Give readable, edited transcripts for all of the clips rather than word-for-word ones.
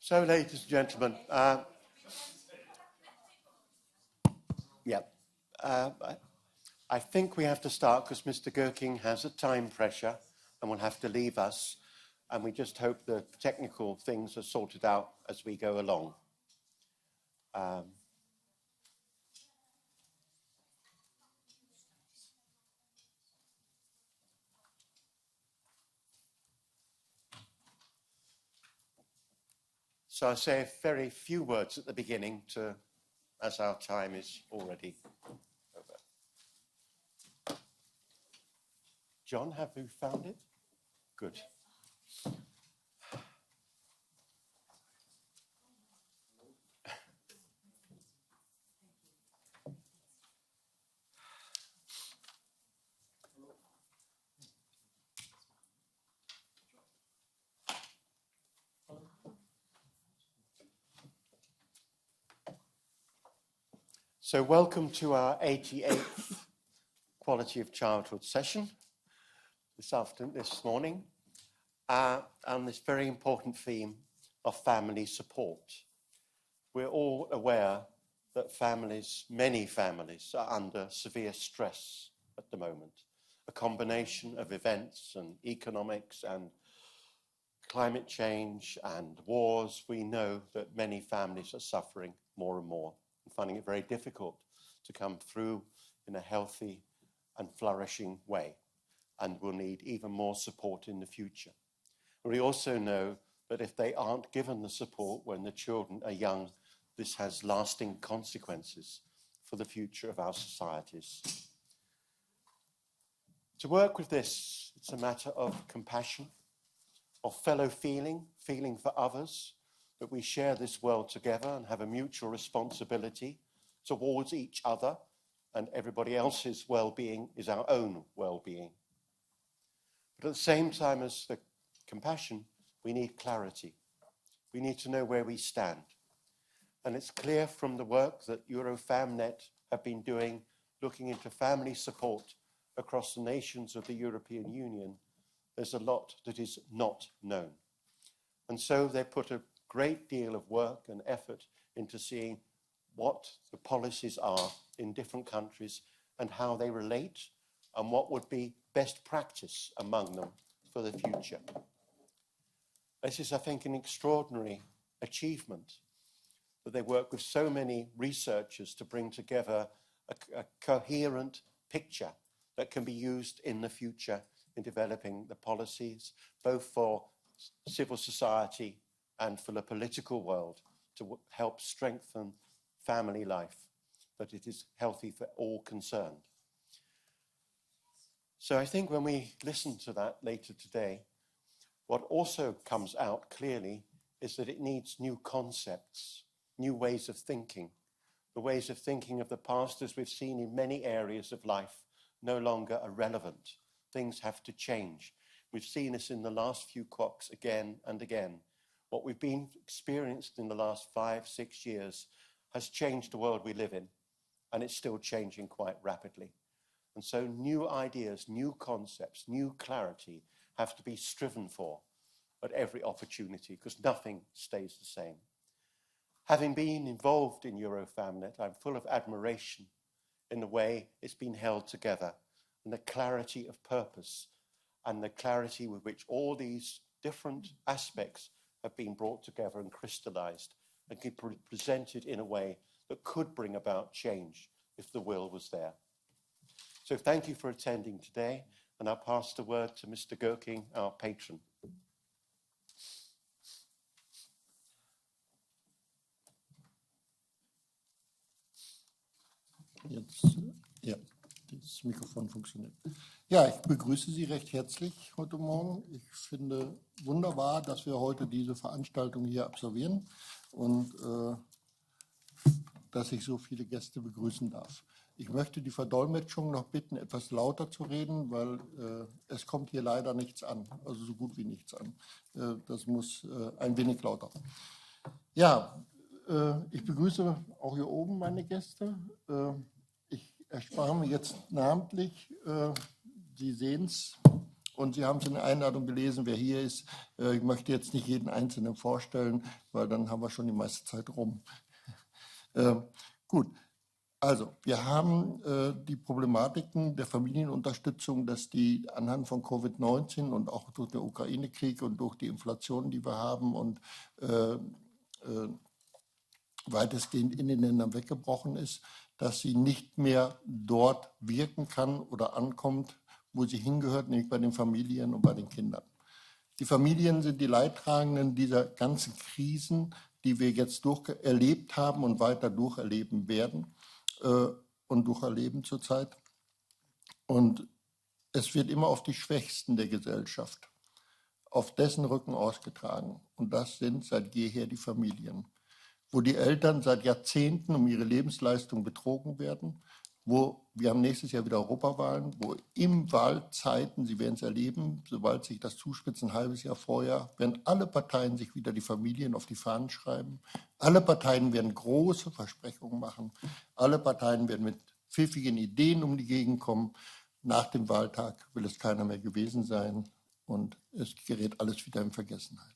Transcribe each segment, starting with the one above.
So, ladies and gentlemen, I think we have to start because Mr. Gherking has a time pressure and will have to leave us, and we just hope the technical things are sorted out as we go along. So I'll say a very few words at the beginning as our time is already over. John, have you found it? Good. So welcome to our 88th Quality of Childhood session this morning, on this very important theme of family support. We're all aware that many families are under severe stress at the moment, a combination of events and economics and climate change and wars. We know that many families are suffering more and more, finding it very difficult to come through in a healthy and flourishing way, and will need even more support in the future. We also know that if they aren't given the support when the children are young, this has lasting consequences for the future of our societies. To work with this, it's a matter of compassion, of fellow feeling for others, that we share this world together and have a mutual responsibility towards each other, and everybody else's well-being is our own well-being. But at the same time as the compassion, we need clarity. We need to know where we stand. And it's clear from the work that EuroFamNet have been doing, looking into family support across the nations of the European Union, there's a lot that is not known. And so they put a great deal of work and effort into seeing what the policies are in different countries and how they relate and what would be best practice among them for the future. This is, I think, an extraordinary achievement that they work with so many researchers to bring together a coherent picture that can be used in the future in developing the policies, both for civil society and for the political world, to help strengthen family life, that it is healthy for all concerned. So I think when we listen to that later today, what also comes out clearly is that it needs new concepts, new ways of thinking. The ways of thinking of the past, as we've seen in many areas of life, no longer are relevant. Things have to change. We've seen this in the last few QoCs again and again. What we've been experienced in the last 5-6 years has changed the world we live in, and it's still changing quite rapidly. And so new ideas, new concepts, new clarity have to be striven for at every opportunity, because nothing stays the same. Having been involved in EuroFamNet, I'm full of admiration in the way it's been held together, and the clarity of purpose, and the clarity with which all these different aspects have been brought together and crystallized and presented in a way that could bring about change if the will was there. So thank you for attending today, and I'll pass the word to Mr. Gherking, our patron. Das Mikrofon funktioniert. Ja, ich begrüße Sie recht herzlich heute Morgen. Ich finde wunderbar, dass wir heute diese Veranstaltung hier absolvieren und dass ich so viele Gäste begrüßen darf. Ich möchte die Verdolmetschung noch bitten, etwas lauter zu reden, weil es kommt hier leider nichts an, also so gut wie nichts an. Das muss ein wenig lauter. Ja, ich begrüße auch hier oben meine Gäste. Ich erspare mir jetzt namentlich, Sie sehen es, Und Sie haben es in der Einladung gelesen, wer hier ist. Ich möchte jetzt nicht jeden Einzelnen vorstellen, weil dann haben wir schon die meiste Zeit rum. Gut, also wir haben die Problematiken der Familienunterstützung, dass die anhand von Covid-19 und auch durch den Ukraine-Krieg und durch die Inflation, die wir haben und weitestgehend in den Ländern weggebrochen ist, dass sie nicht mehr dort wirken kann oder ankommt, wo sie hingehört, nämlich bei den Familien und bei den Kindern. Die Familien sind die Leidtragenden dieser ganzen Krisen, die wir jetzt erlebt haben und weiter durcherleben werden und durcherleben zurzeit. Und es wird immer auf die Schwächsten der Gesellschaft, auf dessen Rücken ausgetragen. Und das sind seit jeher die Familien, wo die Eltern seit Jahrzehnten um ihre Lebensleistung betrogen werden, wo wir haben nächstes Jahr wieder Europawahlen, wo in Wahlzeiten, Sie werden es erleben, sobald sich das zuspitzt, ein halbes Jahr vorher, werden alle Parteien sich wieder die Familien auf die Fahnen schreiben. Alle Parteien werden große Versprechungen machen. Alle Parteien werden mit pfiffigen Ideen um die Gegend kommen. Nach dem Wahltag will es keiner mehr gewesen sein und es gerät alles wieder in Vergessenheit.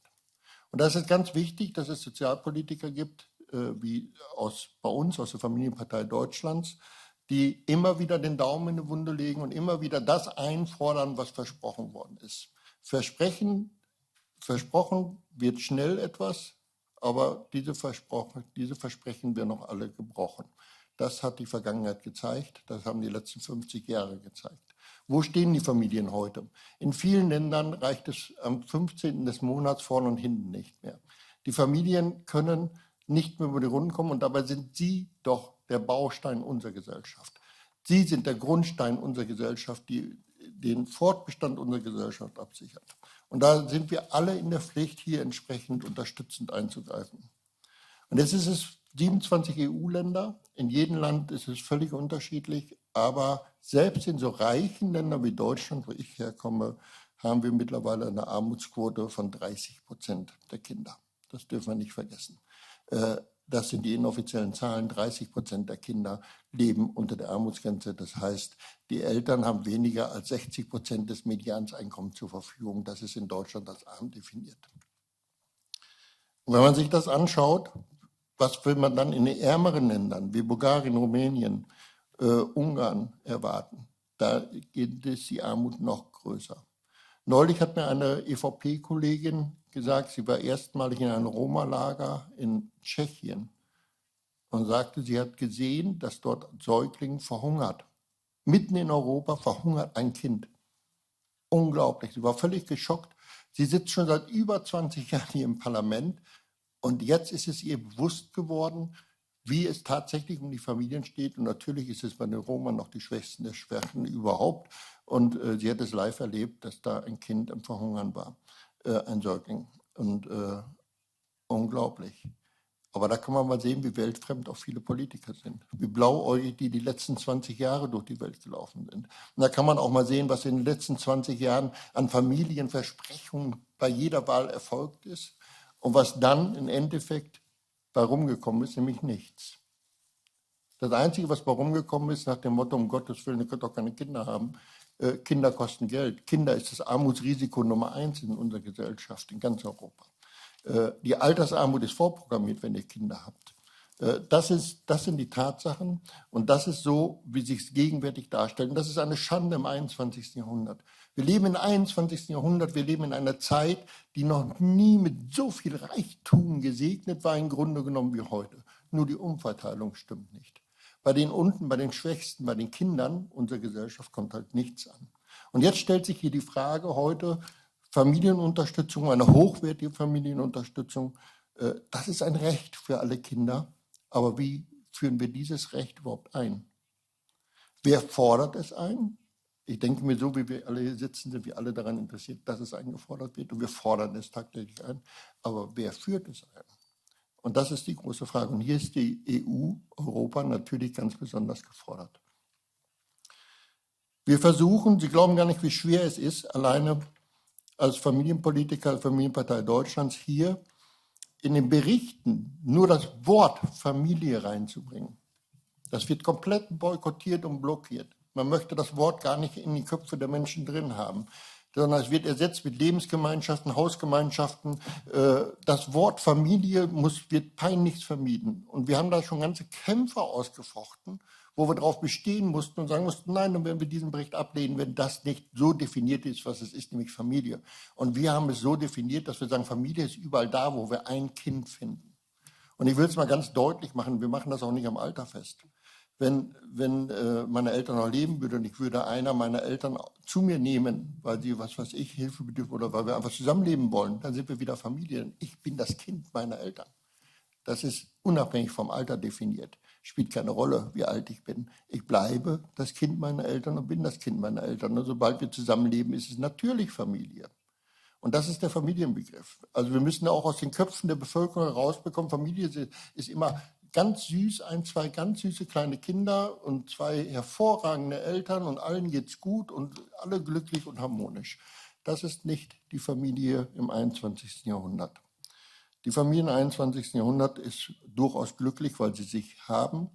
Und das ist ganz wichtig, dass es Sozialpolitiker gibt, wie bei uns aus der Familienpartei Deutschlands, die immer wieder den Daumen in die Wunde legen und immer wieder das einfordern, was versprochen worden ist. Versprochen wird schnell etwas, aber diese Versprechen werden noch alle gebrochen. Das hat die Vergangenheit gezeigt, das haben die letzten 50 Jahre gezeigt. Wo stehen die Familien heute? In vielen Ländern reicht es am 15. des Monats vorne und hinten nicht mehr. Die Familien können nicht mehr über die Runden kommen und dabei sind sie doch der Baustein unserer Gesellschaft. Sie sind der Grundstein unserer Gesellschaft, die den Fortbestand unserer Gesellschaft absichert. Und da sind wir alle in der Pflicht, hier entsprechend unterstützend einzugreifen. Und jetzt ist es 27 EU-Länder. In jedem Land ist es völlig unterschiedlich. Aber selbst in so reichen Ländern wie Deutschland, wo ich herkomme, haben wir mittlerweile eine Armutsquote von 30% der Kinder. Das dürfen wir nicht vergessen. Das sind die inoffiziellen Zahlen. 30% der Kinder leben unter der Armutsgrenze. Das heißt, die Eltern haben weniger als 60% des Medianeinkommens zur Verfügung. Das ist in Deutschland als arm definiert. Und wenn man sich das anschaut, was will man dann in den ärmeren Ländern wie Bulgarien, Rumänien, Ungarn erwarten? Da ist die Armut noch größer. Neulich hat mir eine EVP-Kollegin gesagt, sie war erstmalig in einem Roma-Lager in Tschechien und sagte, sie hat gesehen, dass dort Säugling verhungert. Mitten in Europa verhungert ein Kind. Unglaublich. Sie war völlig geschockt. Sie sitzt schon seit über 20 Jahren hier im Parlament und jetzt ist es ihr bewusst geworden, wie es tatsächlich um die Familien steht. Und natürlich ist es bei den Roma noch die Schwächsten der Schwächen überhaupt. Und sie hat es live erlebt, dass da ein Kind am Verhungern war, ein Säugling. Und unglaublich. Aber da kann man mal sehen, wie weltfremd auch viele Politiker sind. Wie blauäugig die letzten 20 Jahre durch die Welt gelaufen sind. Und da kann man auch mal sehen, was in den letzten 20 Jahren an Familienversprechungen bei jeder Wahl erfolgt ist. Und was dann im Endeffekt bei rumgekommen ist, nämlich nichts. Das Einzige, was bei rumgekommen ist, nach dem Motto, um Gottes Willen, ihr könnt doch keine Kinder haben, Kinder kosten Geld. Kinder ist das Armutsrisiko Nummer 1 in unserer Gesellschaft, in ganz Europa. Die Altersarmut ist vorprogrammiert, wenn ihr Kinder habt. Das sind die Tatsachen und das ist so, wie sich es gegenwärtig darstellt. Und das ist eine Schande im 21. Jahrhundert. Wir leben im 21. Jahrhundert, wir leben in einer Zeit, die noch nie mit so viel Reichtum gesegnet war, im Grunde genommen wie heute. Nur die Umverteilung stimmt nicht. Bei den unten, bei den Schwächsten, bei den Kindern unserer Gesellschaft kommt halt nichts an. Und jetzt stellt sich hier die Frage heute, Familienunterstützung, eine hochwertige Familienunterstützung, das ist ein Recht für alle Kinder. Aber wie führen wir dieses Recht überhaupt ein? Wer fordert es ein? Ich denke mir, so wie wir alle hier sitzen, sind wir alle daran interessiert, dass es eingefordert wird. Und wir fordern es tagtäglich ein. Aber wer führt es ein? Und das ist die große Frage. Und hier ist die EU, Europa natürlich ganz besonders gefordert. Wir versuchen, Sie glauben gar nicht, wie schwer es ist, alleine als Familienpolitiker, als Familienpartei Deutschlands hier in den Berichten nur das Wort Familie reinzubringen. Das wird komplett boykottiert und blockiert. Man möchte das Wort gar nicht in die Köpfe der Menschen drin haben. sondern es wird ersetzt mit Lebensgemeinschaften, Hausgemeinschaften. Das Wort Familie wird peinlichst vermieden. Und wir haben da schon ganze Kämpfe ausgefochten, wo wir darauf bestehen mussten und sagen mussten, nein, dann werden wir diesen Bericht ablehnen, wenn das nicht so definiert ist, was es ist, nämlich Familie. Und wir haben es so definiert, dass wir sagen, Familie ist überall da, wo wir ein Kind finden. Und ich will es mal ganz deutlich machen, wir machen das auch nicht am Alter fest. Wenn meine Eltern noch leben würden und ich würde einer meiner Eltern zu mir nehmen, weil sie, was weiß ich, Hilfe bedürfen oder weil wir einfach zusammenleben wollen, dann sind wir wieder Familie. Ich bin das Kind meiner Eltern. Das ist unabhängig vom Alter definiert. Spielt keine Rolle, wie alt ich bin. Ich bleibe das Kind meiner Eltern und bin das Kind meiner Eltern. Und sobald wir zusammenleben, ist es natürlich Familie. Und das ist der Familienbegriff. Also wir müssen auch aus den Köpfen der Bevölkerung herausbekommen, Familie ist immer ganz süß, zwei ganz süße kleine Kinder und zwei hervorragende Eltern und allen geht's gut und alle glücklich und harmonisch. Das ist nicht die Familie im 21. Jahrhundert. Die Familie im 21. Jahrhundert ist durchaus glücklich, weil sie sich haben,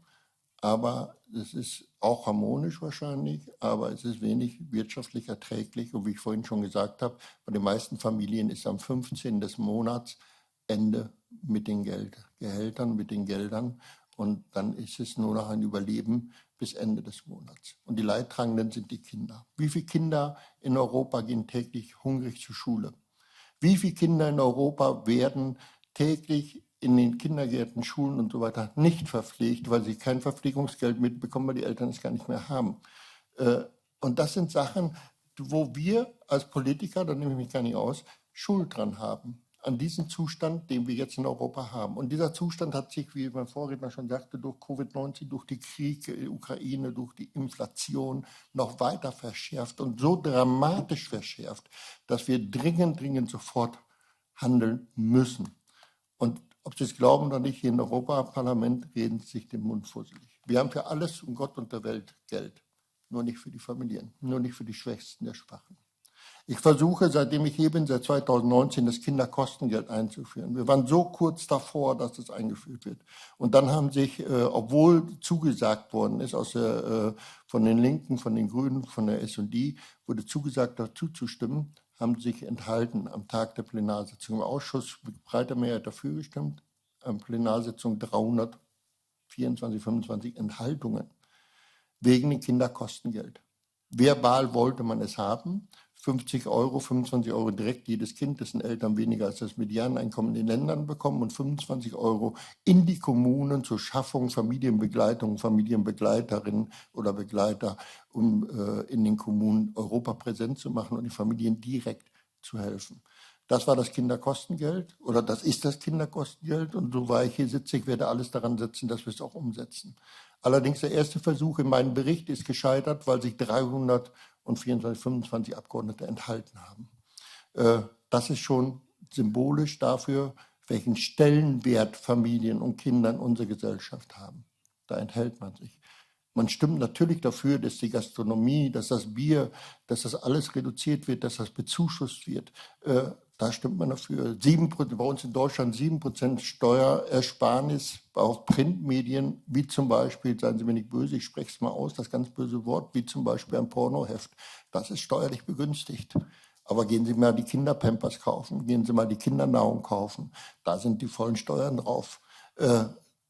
aber es ist auch harmonisch wahrscheinlich, aber es ist wenig wirtschaftlich erträglich. Und wie ich vorhin schon gesagt habe, bei den meisten Familien ist am 15. des Monats Ende mit den Gehältern, mit den Geldern. Und dann ist es nur noch ein Überleben bis Ende des Monats. Und die Leidtragenden sind die Kinder. Wie viele Kinder in Europa gehen täglich hungrig zur Schule? Wie viele Kinder in Europa werden täglich in den Kindergärten, Schulen und so weiter nicht verpflegt, weil sie kein Verpflegungsgeld mitbekommen, weil die Eltern es gar nicht mehr haben? Und das sind Sachen, wo wir als Politiker, da nehme ich mich gar nicht aus, Schuld dran haben, an diesem Zustand, den wir jetzt in Europa haben. Und dieser Zustand hat sich, wie mein Vorredner schon sagte, durch Covid-19, durch die Kriege in der Ukraine, durch die Inflation noch weiter verschärft und so dramatisch verschärft, dass wir dringend sofort handeln müssen. Und ob Sie es glauben oder nicht, hier im Europaparlament reden Sie sich den Mund fusselig. Wir haben für alles um Gott und der Welt Geld, nur nicht für die Familien, nur nicht für die Schwächsten der Schwachen. Ich versuche, seitdem ich hier bin, seit 2019, das Kinderkostengeld einzuführen. Wir waren so kurz davor, dass das eingeführt wird. Und dann haben sich, obwohl zugesagt worden ist, von den Linken, von den Grünen, von der S&D, wurde zugesagt, dazu zu stimmen, haben sich enthalten am Tag der Plenarsitzung. Im Ausschuss mit breiter Mehrheit dafür gestimmt, am Plenarsitzung 324, 25 Enthaltungen wegen dem Kinderkostengeld. Verbal wollte man es haben. 50 Euro, 25 Euro direkt jedes Kind, dessen Eltern weniger als das Medianeinkommen in den Ländern bekommen und 25 Euro in die Kommunen zur Schaffung Familienbegleitung, Familienbegleiterinnen oder Begleiter, um in den Kommunen Europa präsent zu machen und den Familien direkt zu helfen. Das war das Kinderkostengeld oder das ist das Kinderkostengeld und so war ich hier sitze, ich werde alles daran setzen, dass wir es auch umsetzen. Allerdings der erste Versuch in meinem Bericht ist gescheitert, weil sich 324, 25 Abgeordnete enthalten haben. Das ist schon symbolisch dafür, welchen Stellenwert Familien und Kinder in unserer Gesellschaft haben. Da enthält man sich. Man stimmt natürlich dafür, dass die Gastronomie, dass das Bier, dass das alles reduziert wird, dass das bezuschusst wird. Da stimmt man dafür. 7%, bei uns in Deutschland 7% Steuerersparnis auf Printmedien, wie zum Beispiel, seien Sie mir nicht böse, ich spreche es mal aus, das ganz böse Wort, wie zum Beispiel ein Pornoheft. Das ist steuerlich begünstigt. Aber gehen Sie mal die Kinderpampers kaufen, gehen Sie mal die Kindernahrung kaufen, da sind die vollen Steuern drauf.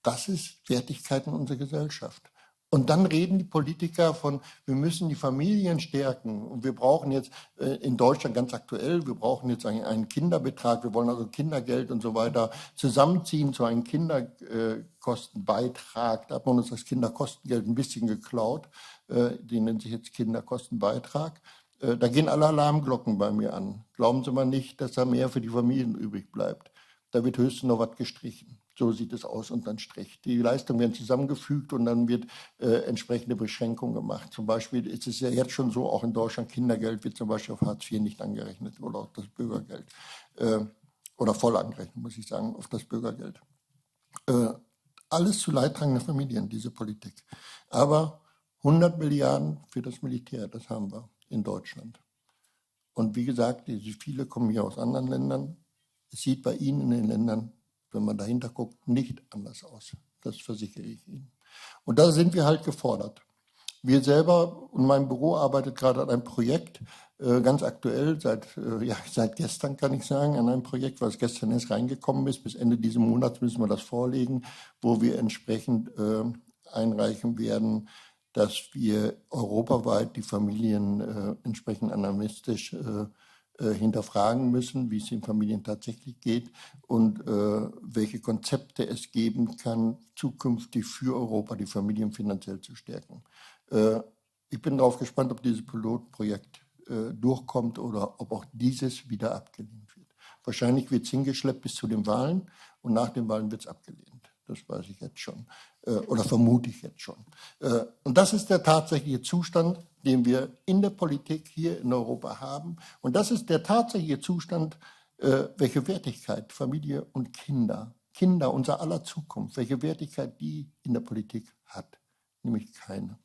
Das ist Wertigkeit in unserer Gesellschaft. Und dann reden die Politiker von, wir müssen die Familien stärken und wir brauchen jetzt in Deutschland ganz aktuell, wir brauchen jetzt einen Kinderbetrag, wir wollen also Kindergeld und so weiter zusammenziehen zu einem Kinderkostenbeitrag. Da hat man uns das Kinderkostengeld ein bisschen geklaut, die nennt sich jetzt Kinderkostenbeitrag. Da gehen alle Alarmglocken bei mir an. Glauben Sie mal nicht, dass da mehr für die Familien übrig bleibt. Da wird höchstens noch was gestrichen. So sieht es aus unterm Strich. Die Leistungen werden zusammengefügt und dann wird entsprechende Beschränkung gemacht. Zum Beispiel ist es ja jetzt schon so, auch in Deutschland, Kindergeld wird zum Beispiel auf Hartz IV nicht angerechnet oder auf das Bürgergeld. Oder voll angerechnet, muss ich sagen, auf das Bürgergeld. Alles zu leidtragenden Familien, diese Politik. Aber 100 Milliarden für das Militär, das haben wir in Deutschland. Und wie gesagt, viele kommen hier aus anderen Ländern. Es sieht bei Ihnen in den Ländern, wenn man dahinter guckt, nicht anders aus. Das versichere ich Ihnen. Und da sind wir halt gefordert. Wir selber und mein Büro arbeitet gerade an einem Projekt, Ganz aktuell, seit gestern kann ich sagen, an einem Projekt, was gestern erst reingekommen ist. Bis Ende dieses Monats müssen wir das vorlegen, wo wir entsprechend einreichen werden, dass wir europaweit die Familien entsprechend anonymistisch hinterfragen müssen, wie es den Familien tatsächlich geht und welche Konzepte es geben kann, zukünftig für Europa die Familien finanziell zu stärken. Ich bin darauf gespannt, ob dieses Pilotprojekt durchkommt oder ob auch dieses wieder abgelehnt wird. Wahrscheinlich wird es hingeschleppt bis zu den Wahlen und nach den Wahlen wird es abgelehnt. Das weiß ich jetzt schon oder vermute ich jetzt schon. Und das ist der tatsächliche Zustand, den wir in der Politik hier in Europa haben. Und das ist der tatsächliche Zustand, welche Wertigkeit Familie und Kinder, unser aller Zukunft, welche Wertigkeit die in der Politik hat, nämlich keine.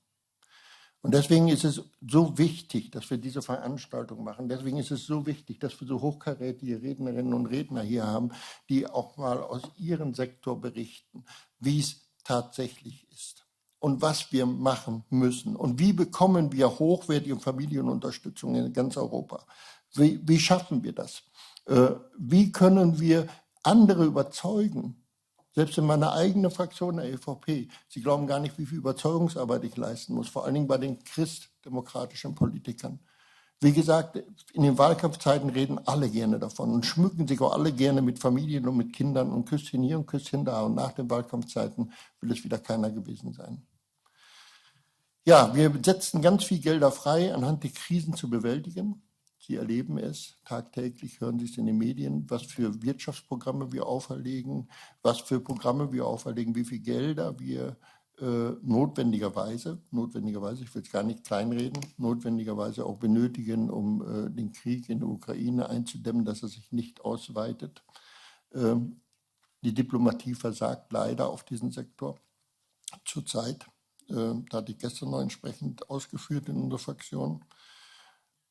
Und deswegen ist es so wichtig, dass wir diese Veranstaltung machen. Deswegen ist es so wichtig, dass wir so hochkarätige Rednerinnen und Redner hier haben, die auch mal aus ihrem Sektor berichten, wie es tatsächlich ist und was wir machen müssen und wie bekommen wir hochwertige Familienunterstützung in ganz Europa. Wie schaffen wir das? Wie können wir andere überzeugen? Selbst in meiner eigenen Fraktion der EVP, Sie glauben gar nicht, wie viel Überzeugungsarbeit ich leisten muss, vor allen Dingen bei den christdemokratischen Politikern. Wie gesagt, in den Wahlkampfzeiten reden alle gerne davon und schmücken sich auch alle gerne mit Familien und mit Kindern und Küsschen hier und Küsschen da. Und nach den Wahlkampfzeiten will es wieder keiner gewesen sein. Ja, wir setzen ganz viel Gelder frei, anhand der Krisen zu bewältigen. Sie erleben es tagtäglich, hören Sie es in den Medien, was für Wirtschaftsprogramme wir auferlegen, was für Programme wir auferlegen, wie viel Gelder wir notwendigerweise, ich will es gar nicht kleinreden, notwendigerweise auch benötigen, um den Krieg in der Ukraine einzudämmen, dass er sich nicht ausweitet. Die Diplomatie versagt leider auf diesen Sektor zurzeit. Da hatte ich gestern noch entsprechend ausgeführt in unserer Fraktion.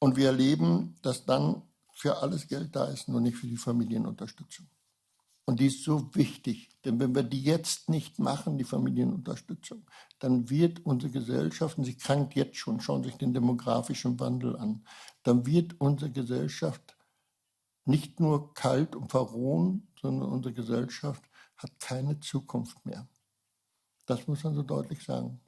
Und wir erleben, dass dann für alles Geld da ist, nur nicht für die Familienunterstützung. Und die ist so wichtig, denn wenn wir die jetzt nicht machen, die Familienunterstützung, dann wird unsere Gesellschaft, und sie krankt jetzt schon, schauen Sie sich den demografischen Wandel an, dann wird unsere Gesellschaft nicht nur kalt und verrohen, sondern unsere Gesellschaft hat keine Zukunft mehr. Das muss man so deutlich sagen.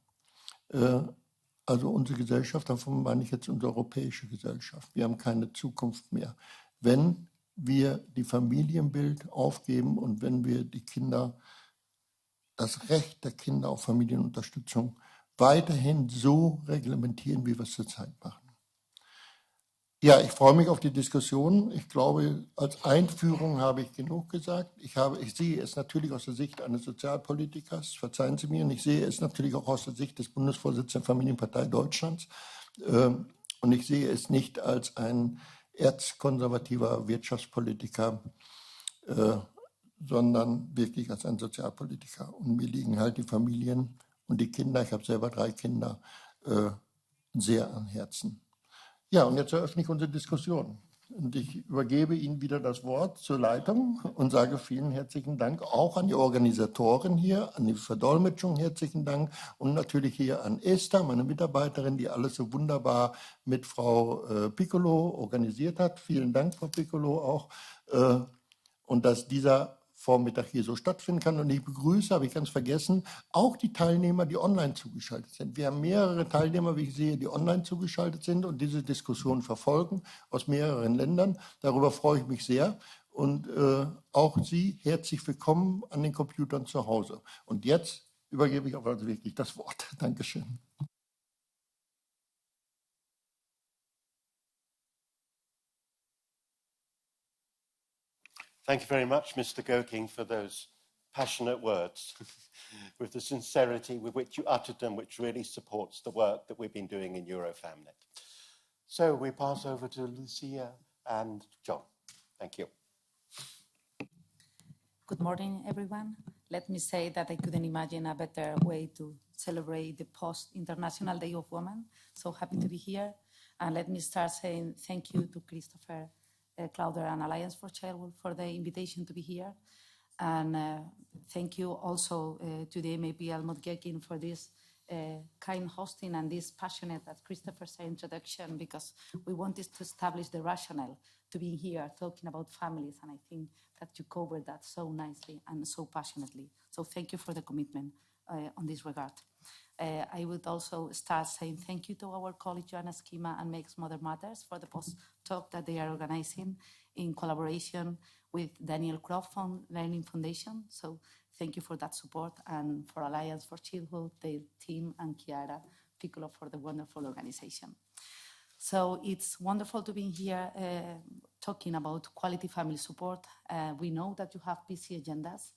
Also unsere Gesellschaft, davon meine ich jetzt unsere europäische Gesellschaft. Wir haben keine Zukunft mehr. Wenn wir die Familienbild aufgeben und wenn wir die Kinder, das Recht der Kinder auf Familienunterstützung weiterhin so reglementieren, wie wir es zurzeit machen. Ja, ich freue mich auf die Diskussion. Ich glaube, als Einführung habe ich genug gesagt. Ich sehe es natürlich aus der Sicht eines Sozialpolitikers, verzeihen Sie mir, und ich sehe es natürlich auch aus der Sicht des Bundesvorsitzenden der Familienpartei Deutschlands. Und ich sehe es nicht als ein erzkonservativer Wirtschaftspolitiker, sondern wirklich als ein Sozialpolitiker. Und mir liegen halt die Familien und die Kinder, ich habe selber 3 Kinder, sehr am Herzen. Ja, und jetzt eröffne ich unsere Diskussion. Und ich übergebe Ihnen wieder das Wort zur Leitung und sage vielen herzlichen Dank auch an die Organisatoren hier, an die Verdolmetschung herzlichen Dank und natürlich hier an Esther, meine Mitarbeiterin, die alles so wunderbar mit Frau Piccolo organisiert hat. Vielen Dank, Frau Piccolo, auch. Und dass dieser Vormittag hier so stattfinden kann. Und ich begrüße, habe ich ganz vergessen, auch die Teilnehmer, die online zugeschaltet sind. Wir haben mehrere Teilnehmer, wie ich sehe, die online zugeschaltet sind und diese Diskussion verfolgen aus mehreren Ländern. Darüber freue ich mich sehr. Und auch Sie herzlich willkommen an den Computern zu Hause. Und jetzt übergebe ich auch also wirklich das Wort. Dankeschön. Thank you very much, Mr. Goking, for those passionate words, with the sincerity with which you uttered them, which really supports the work that we've been doing in Eurofamnet. So we pass over to Lucia and John. Thank you. Good morning, everyone. Let me say that I couldn't imagine a better way to celebrate the post-International Day of Women. So happy to be here. And let me start saying thank you to Christopher Clowder and Alliance for Childhood for the invitation to be here. And thank you also to the MEP Almut Gekin for this kind hosting and this passionate, as Christopher said, introduction, because we wanted to establish the rationale to be here talking about families. And I think that you covered that so nicely and so passionately. So thank you for the commitment on this regard. I would also start saying thank you to our colleague Joanna Schema and Makes Mother Matters for the post-talk that they are organizing in collaboration with Daniel Crawford Learning Foundation. So thank you for that support, and for Alliance for Childhood, their team, and Chiara Piccolo for the wonderful organization. So it's wonderful to be here talking about quality family support. We know that you have busy agendas,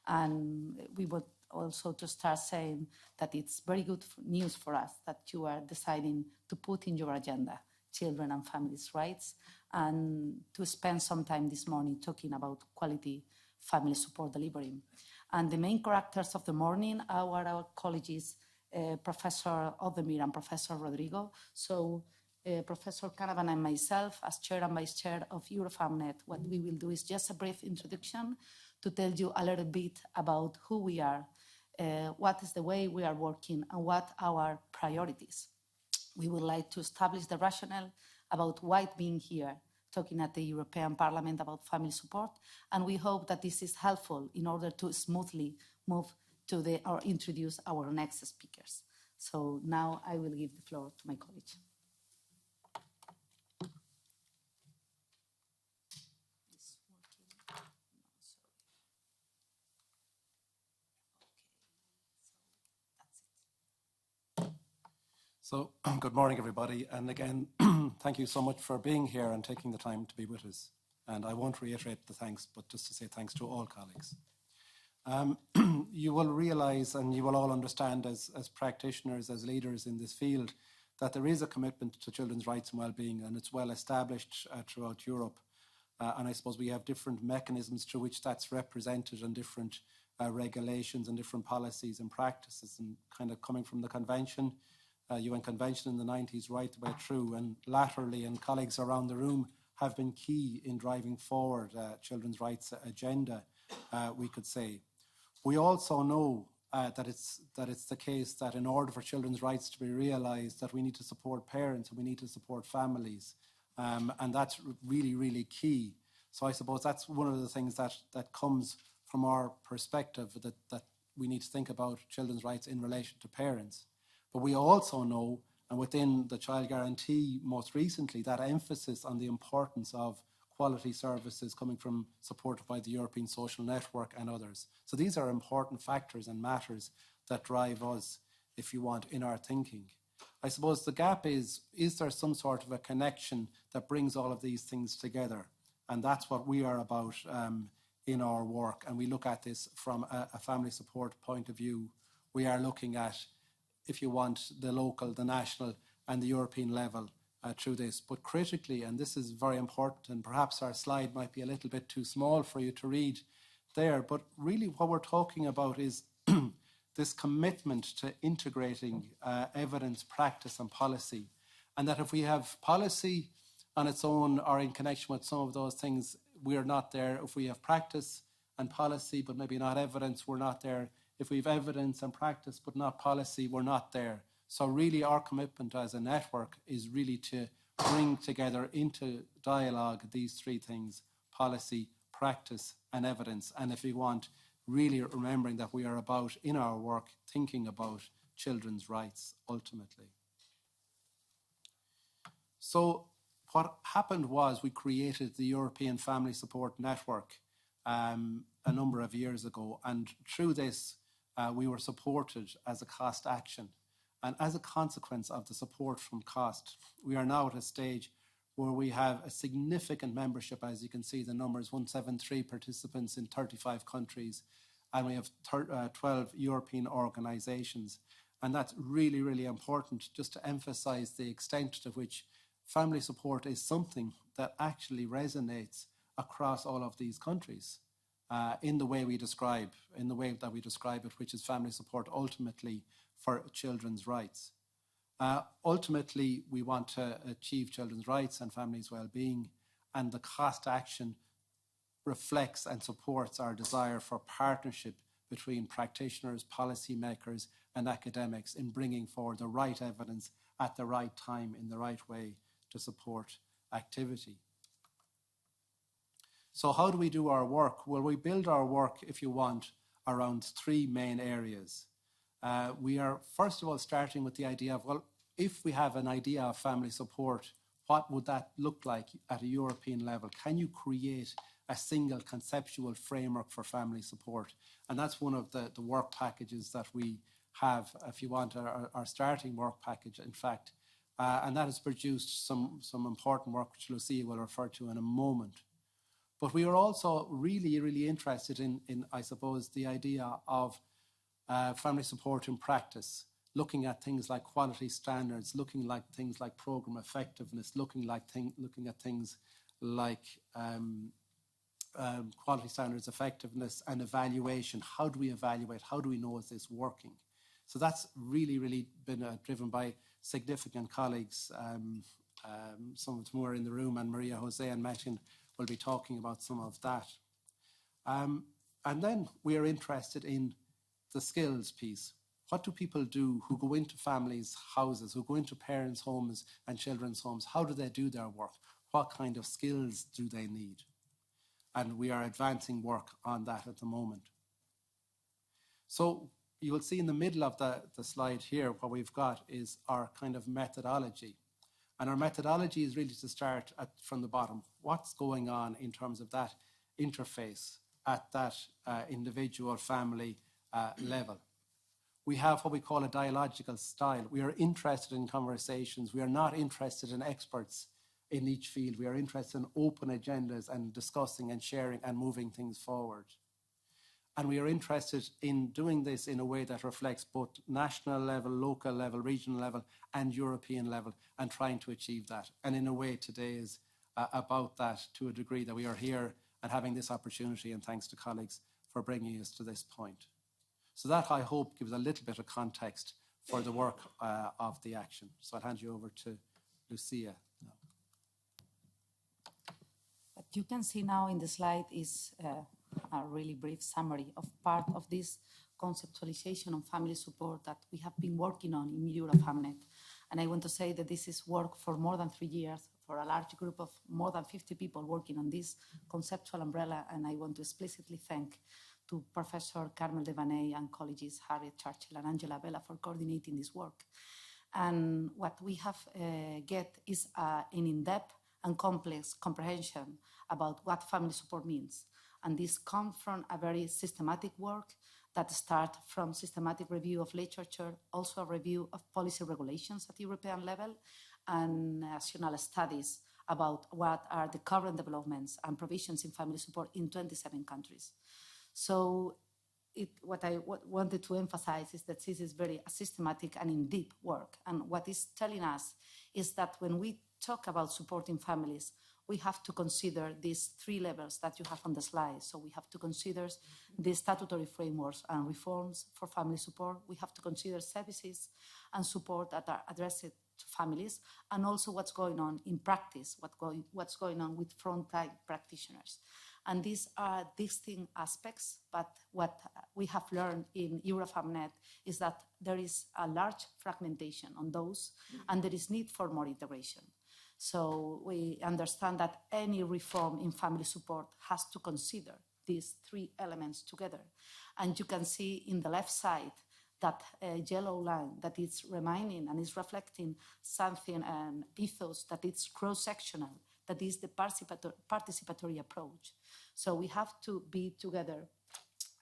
and we would also to start saying that it's very good news for us that you are deciding to put in your agenda children and families' rights, and to spend some time this morning talking about quality family support delivery. And the main characters of the morning are our colleagues, Professor Ozdemir and Professor Rodrigo. So Professor Canavan and myself, as chair and vice chair of Eurofamnet, what we will do is just a brief introduction to tell you a little bit about who we are, what is the way we are working, and what our priorities. We would like to establish the rationale about why being here, talking at the European Parliament about family support, and we hope that this is helpful in order to smoothly move to or introduce our next speakers. So now I will give the floor to my colleague. So good morning, everybody. And again, thank you so much for being here and taking the time to be with us. And I won't reiterate the thanks, but just to say thanks to all colleagues. You will realize, and you will all understand as practitioners, as leaders in this field, that there is a commitment to children's rights and well-being, and it's well established throughout Europe. And I suppose we have different mechanisms through which that's represented, and different regulations and different policies and practices, and kind of coming from the convention, UN Convention in the 90s right the way through, and latterly, and colleagues around the room have been key in driving forward children's rights agenda, we could say. We also know that it's the case that in order for children's rights to be realised, that we need to support parents and we need to support families, and that's really, really key. So I suppose that's one of the things that comes from our perspective, that we need to think about children's rights in relation to parents. But we also know, and within the Child Guarantee most recently, that emphasis on the importance of quality services coming from, supported by the European Social Network and others. So these are important factors and matters that drive us, if you want, in our thinking. I suppose the gap is there some sort of a connection that brings all of these things together? And that's what we are about in our work. And we look at this from a family support point of view. We are looking at, if you want, the local, the national and the European level through this. But critically, and this is very important, and perhaps our slide might be a little bit too small for you to read there, but really what we're talking about is this commitment to integrating evidence, practice and policy. And that if we have policy on its own or in connection with some of those things, we're not there. If we have practice and policy but maybe not evidence, we're not there. If we have evidence and practice but not policy, we're not there. So really our commitment as a network is really to bring together into dialogue these three things: policy, practice and evidence. And if we want, really remembering that we are about, in our work, thinking about children's rights ultimately. So what happened was we created the European Family Support Network a number of years ago, and through this we were supported as a cost action. And as a consequence of the support from cost, we are now at a stage where we have a significant membership. As you can see, the numbers: 173 participants in 35 countries, and we have 12 European organisations. And that's really, really important, just to emphasise the extent to which family support is something that actually resonates across all of these countries in the way we describe, it, which is family support ultimately for children's rights. Ultimately, we want to achieve children's rights and families' well-being, and the cost action reflects and supports our desire for partnership between practitioners, policymakers, and academics in bringing forward the right evidence at the right time in the right way to support activity. So how do we do our work? Well, we build our work, if you want, around three main areas. We are, first of all, starting with the idea of, well, if we have an idea of family support, what would that look like at a European level? Can you create a single conceptual framework for family support? And that's one of the work packages that we have, if you want, our starting work package, in fact. And that has produced some important work, which Lucia will refer to in a moment. But we are also really, really interested in I suppose, the idea of family support in practice, looking at things like quality standards, looking at things like program effectiveness, looking at things like quality standards effectiveness and evaluation. How do we evaluate? How do we know is this working? So that's really, really been driven by significant colleagues. Some of them are in the room, and Maria Jose and Metin will be talking about some of that. And then we are interested in the skills piece. What do people do who go into families' houses, who go into parents' homes and children's homes? How do they do their work? What kind of skills do they need? And we are advancing work on that at the moment. So you will see in the middle of the slide here, what we've got is our kind of methodology. And our methodology is really to start from the bottom. What's going on in terms of that interface at that individual family level? We have what we call a dialogical style. We are interested in conversations. We are not interested in experts in each field. We are interested in open agendas and discussing and sharing and moving things forward. And we are interested in doing this in a way that reflects both national level, local level, regional level, and European level, and trying to achieve that. And in a way, today is about that to a degree, that we are here and having this opportunity, and thanks to colleagues for bringing us to this point. So that, I hope, gives a little bit of context for the work of the action. So I'll hand you over to Lucia now. What you can see now in the slide is a really brief summary of part of this conceptualization on family support that we have been working on in Eurofamnet. And I want to say that this is work for more than 3 years, for a large group of more than 50 people working on this conceptual umbrella. And I want to explicitly thank to Professor Carmel Devaney and colleagues Harriet Churchill and Angela Bella for coordinating this work. And what we have get is an in-depth and complex comprehension about what family support means. And this comes from a very systematic work that starts from systematic review of literature, also a review of policy regulations at European level, and national studies about what are the current developments and provisions in family support in 27 countries. So what I wanted to emphasize is that this is very systematic and in-depth work. And what it's telling us is that when we talk about supporting families, we have to consider these 3 levels that you have on the slide. So we have to consider the statutory frameworks and reforms for family support. We have to consider services and support that are addressed to families, and also what's going on in practice, what's going on with frontline practitioners. And these are distinct aspects, but what we have learned in Eurofamnet is that there is a large fragmentation on those, and there is need for more integration. So we understand that any reform in family support has to consider these 3 elements together. And you can see in the left side that yellow line that is reminding and is reflecting something, an ethos that is cross-sectional, that is the participatory approach. So we have to be together,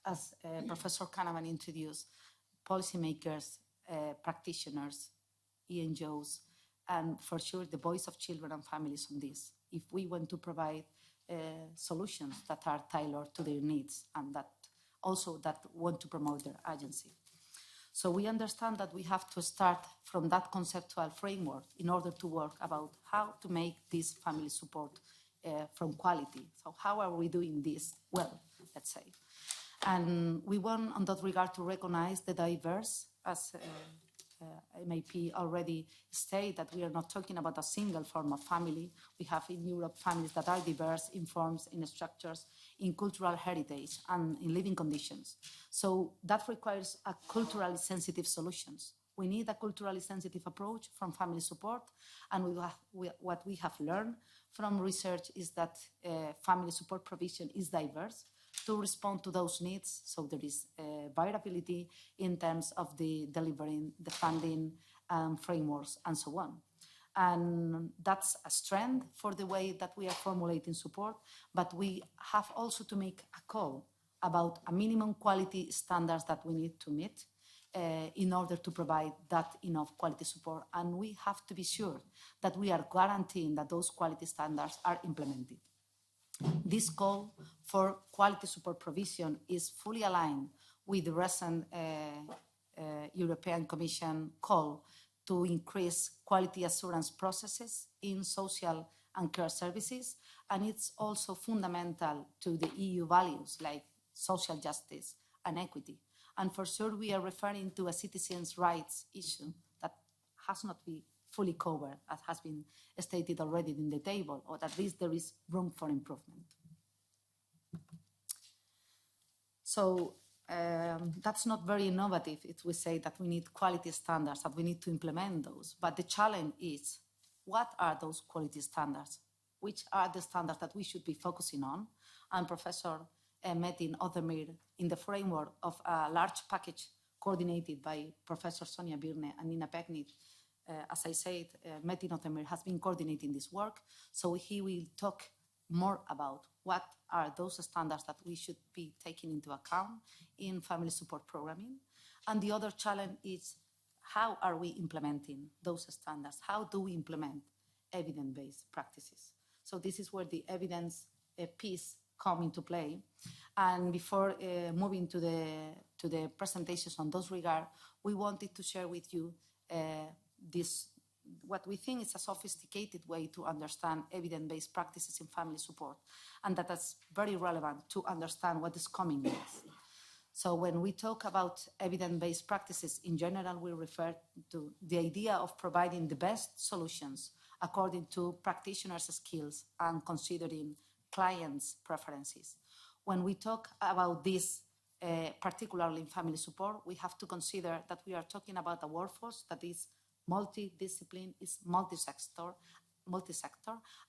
as Professor Kahneman introduced, policymakers, practitioners, NGOs, and for sure the voice of children and families on this, if we want to provide solutions that are tailored to their needs and that also that want to promote their agency. So we understand that we have to start from that conceptual framework in order to work about how to make this family support from quality. So how are we doing this well, let's say. And we want on that regard to recognize the diverse, as MAP already state that we are not talking about a single form of family. We have in Europe families that are diverse in forms, in structures, in cultural heritage, and in living conditions. So that requires a culturally sensitive solutions. We need a culturally sensitive approach from family support, and what we have learned from research is that family support provision is diverse to respond to those needs. So there is variability in terms of the delivering, the funding, frameworks, and so on. And that's a strength for the way that we are formulating support, but we have also to make a call about a minimum quality standards that we need to meet in order to provide that enough quality support. And we have to be sure that we are guaranteeing that those quality standards are implemented. This call for quality support provision is fully aligned with the recent European Commission call to increase quality assurance processes in social and care services, and it's also fundamental to the EU values like social justice and equity. And for sure, we are referring to a citizens' rights issue that has not been fully covered, as has been stated already in the table, or at least there is room for improvement. So that's not very innovative if we say that we need quality standards, that we need to implement those. But the challenge is, what are those quality standards? Which are the standards that we should be focusing on? And Professor Metin Özdemir, in the framework of a large package coordinated by Professor Sonia Birne and Nina Pegnit, as I said, Metin Özdemir has been coordinating this work, so he will talk more about what are those standards that we should be taking into account in family support programming. And the other challenge is, how are we implementing those standards? How do we implement evidence-based practices? So this is where the evidence piece come into play. And before moving to the presentations on those regard, we wanted to share with you what we think is a sophisticated way to understand evidence-based practices in family support, and that is very relevant to understand what is coming next. So when we talk about evidence-based practices in general, we refer to the idea of providing the best solutions according to practitioners' skills and considering clients' preferences. When we talk about this, particularly in family support, we have to consider that we are talking about a workforce that is multidiscipline, is multi-sector,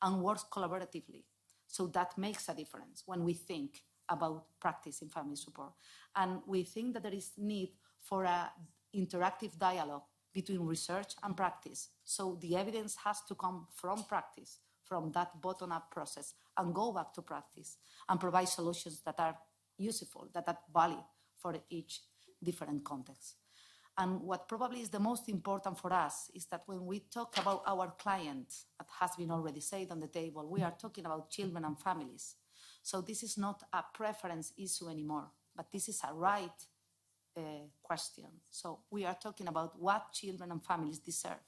and works collaboratively. So that makes a difference when we think about practice in family support. And we think that there is need for an interactive dialogue between research and practice. So the evidence has to come from practice, from that bottom-up process, and go back to practice and provide solutions that are useful, that are valid for each different context. And what probably is the most important for us is that when we talk about our clients, that has been already said on the table, we are talking about children and families. So this is not a preference issue anymore, but this is a right question. So we are talking about what children and families deserve,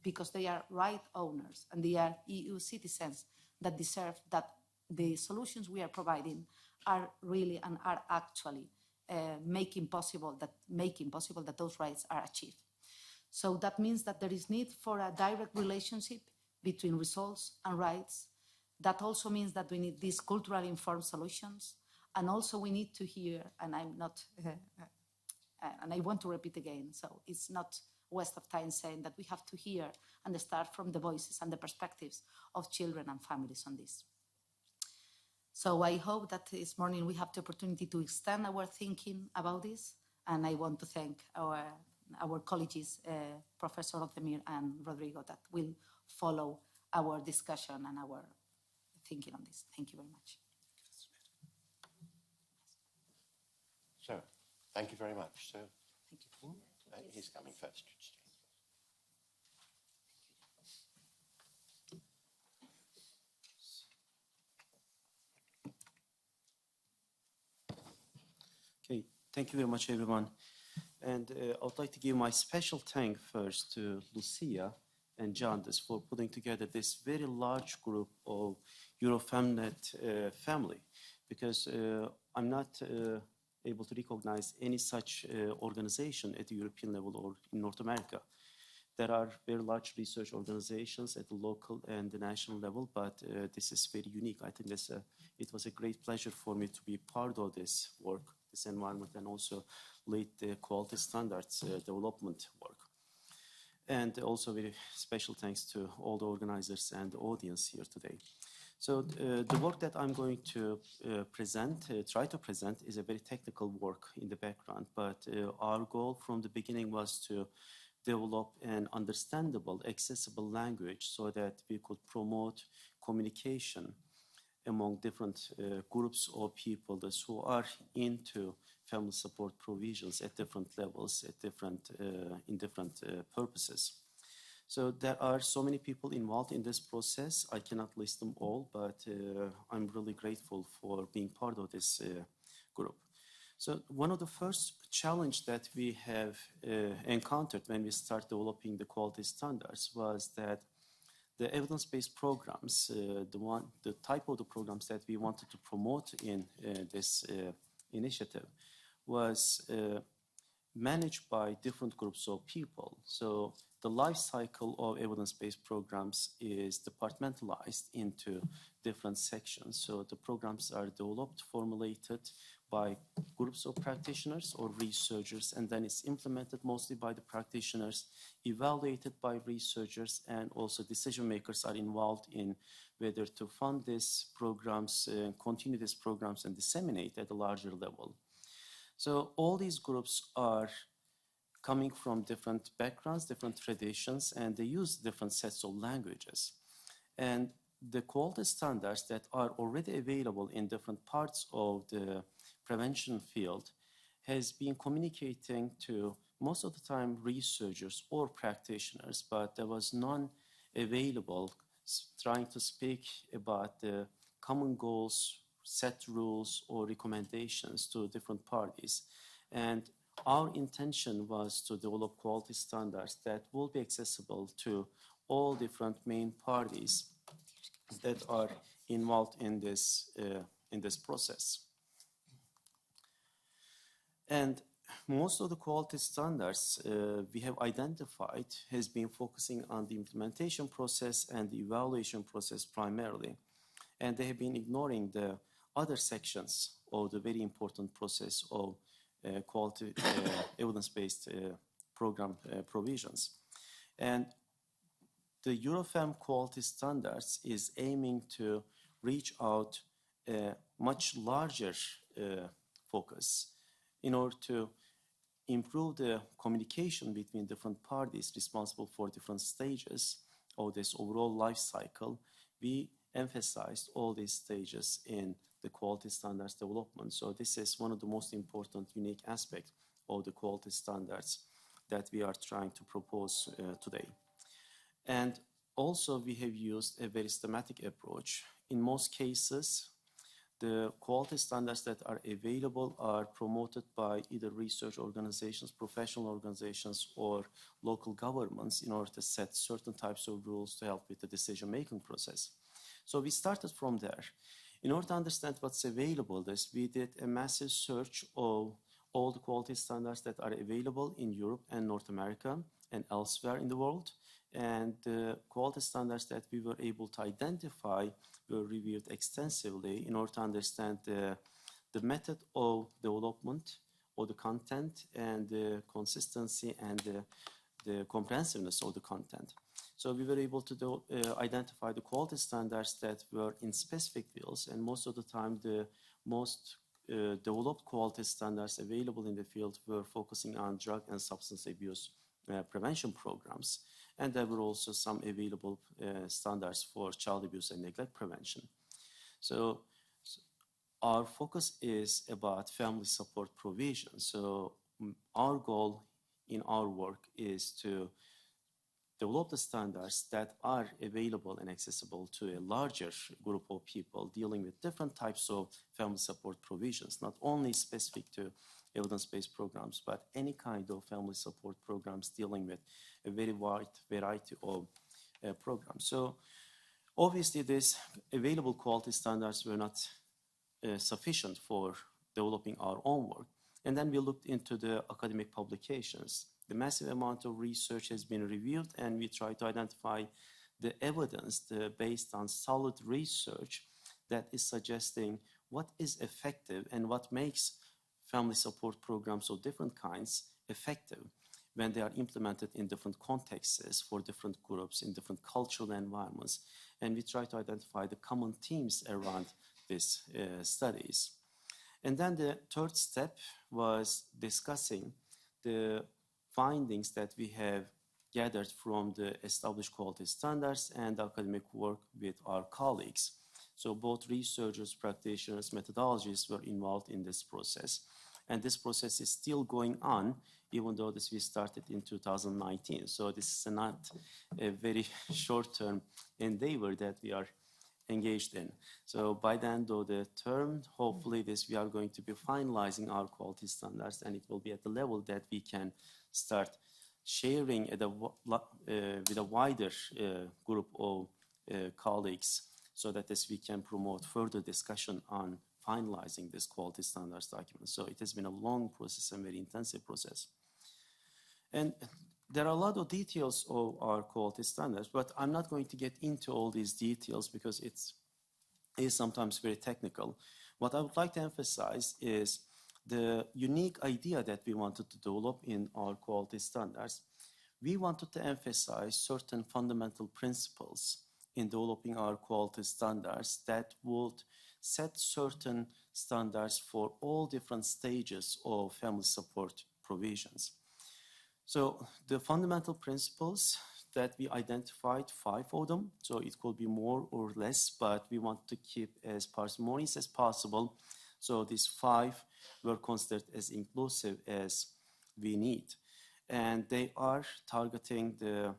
because they are right owners and they are EU citizens that deserve that the solutions we are providing are really and are actually making possible that those rights are achieved. So that means that there is need for a direct relationship between results and rights. That also means that we need these culturally informed solutions. And also we need to hear, and I'm not, and I want to repeat again, so it's not waste of time saying that we have to hear and start from the voices and the perspectives of children and families on this. So I hope that this morning we have the opportunity to extend our thinking about this, and I want to thank our colleagues, Professor Özdemir and Rodrigo, that will follow our discussion and our thinking on this. Thank you very much. So, thank you very much. So, Thank you. He's coming first. Okay, thank you very much, everyone. And I would like to give my special thank first to Lucia and Candace for putting together this very large group of Eurofemnet family, because I'm not able to recognize any such organization at the European level or in North America. There are very large research organizations at the local and the national level, but this is very unique. I think it was a great pleasure for me to be part of this work, this environment, and also lead the quality standards development work. And also very special thanks to all the organizers and the audience here today. So the work that I'm going to try to present, is a very technical work in the background, but our goal from the beginning was to develop an understandable, accessible language so that we could promote communication among different groups of people who are into family support provisions at different levels, at in different purposes. So there are so many people involved in this process. I cannot list them all, but I'm really grateful for being part of this group. So one of the first challenge that we have encountered when we start developing the quality standards was that the evidence-based programs, the type of the programs that we wanted to promote in this initiative was managed by different groups of people. So the life cycle of evidence-based programs is departmentalized into different sections. So the programs are developed, formulated by groups of practitioners or researchers, and then it's implemented mostly by the practitioners, evaluated by researchers, and also decision makers are involved in whether to fund these programs, continue these programs, and disseminate at a larger level. So all these groups are coming from different backgrounds, different traditions, and they use different sets of languages. And the quality standards that are already available in different parts of the prevention field has been communicating to most of the time researchers or practitioners, but there was none available trying to speak about the common goals, set rules, or recommendations to different parties. And our intention was to develop quality standards that will be accessible to all different main parties that are involved in this process. And most of the quality standards we have identified has been focusing on the implementation process and the evaluation process primarily. And they have been ignoring the other sections of the very important process of quality evidence-based program provisions. And the Eurofem quality standards is aiming to reach out a much larger focus in order to improve the communication between different parties responsible for different stages of this overall life cycle. We emphasized all these stages in the quality standards development. So this is one of the most important, unique aspects of the quality standards that we are trying to propose today. And also we have used a very systematic approach. In most cases, the quality standards that are available are promoted by either research organizations, professional organizations, or local governments in order to set certain types of rules to help with the decision-making process. So we started from there. In order to understand what's available, we did a massive search of all the quality standards that are available in Europe and North America and elsewhere in the world. And the quality standards that we were able to identify were reviewed extensively in order to understand the method of development of the content and the consistency and the comprehensiveness of the content. So we were able to identify the quality standards that were in specific fields, and most of the time the most developed quality standards available in the field were focusing on drug and substance abuse prevention programs. And there were also some available standards for child abuse and neglect prevention. So our focus is about family support provision. So our goal in our work is to develop the standards that are available and accessible to a larger group of people dealing with different types of family support provisions, not only specific to evidence-based programs, but any kind of family support programs dealing with a very wide variety of programs. So obviously these available quality standards were not sufficient for developing our own work. And then we looked into the academic publications. The massive amount of research has been reviewed, and we try to identify the evidence based on solid research that is suggesting what is effective and what makes family support programs of different kinds effective when they are implemented in different contexts for different groups in different cultural environments. And we try to identify the common themes around these studies. And then the third step was discussing the findings that we have gathered from the established quality standards and academic work with our colleagues. So both researchers, practitioners, methodologists were involved in this process. And this process is still going on, even though we started in 2019. So this is not a very short-term endeavor that we are engaged in. So by the end of the term, hopefully we are going to be finalizing our quality standards, and it will be at the level that we can start sharing with a wider group of colleagues, so that we can promote further discussion on finalizing this quality standards document. So it has been a long process and very intensive process. And there are a lot of details of our quality standards, but I'm not going to get into all these details because it is sometimes very technical. What I would like to emphasize is the unique idea that we wanted to develop in our quality standards. We wanted to emphasize certain fundamental principles in developing our quality standards that would set certain standards for all different stages of family support provisions. So the fundamental principles that we identified, 5 of them, so it could be more or less, but we want to keep as parsimonious as possible. So these 5 were considered as inclusive as we need. And they are targeting the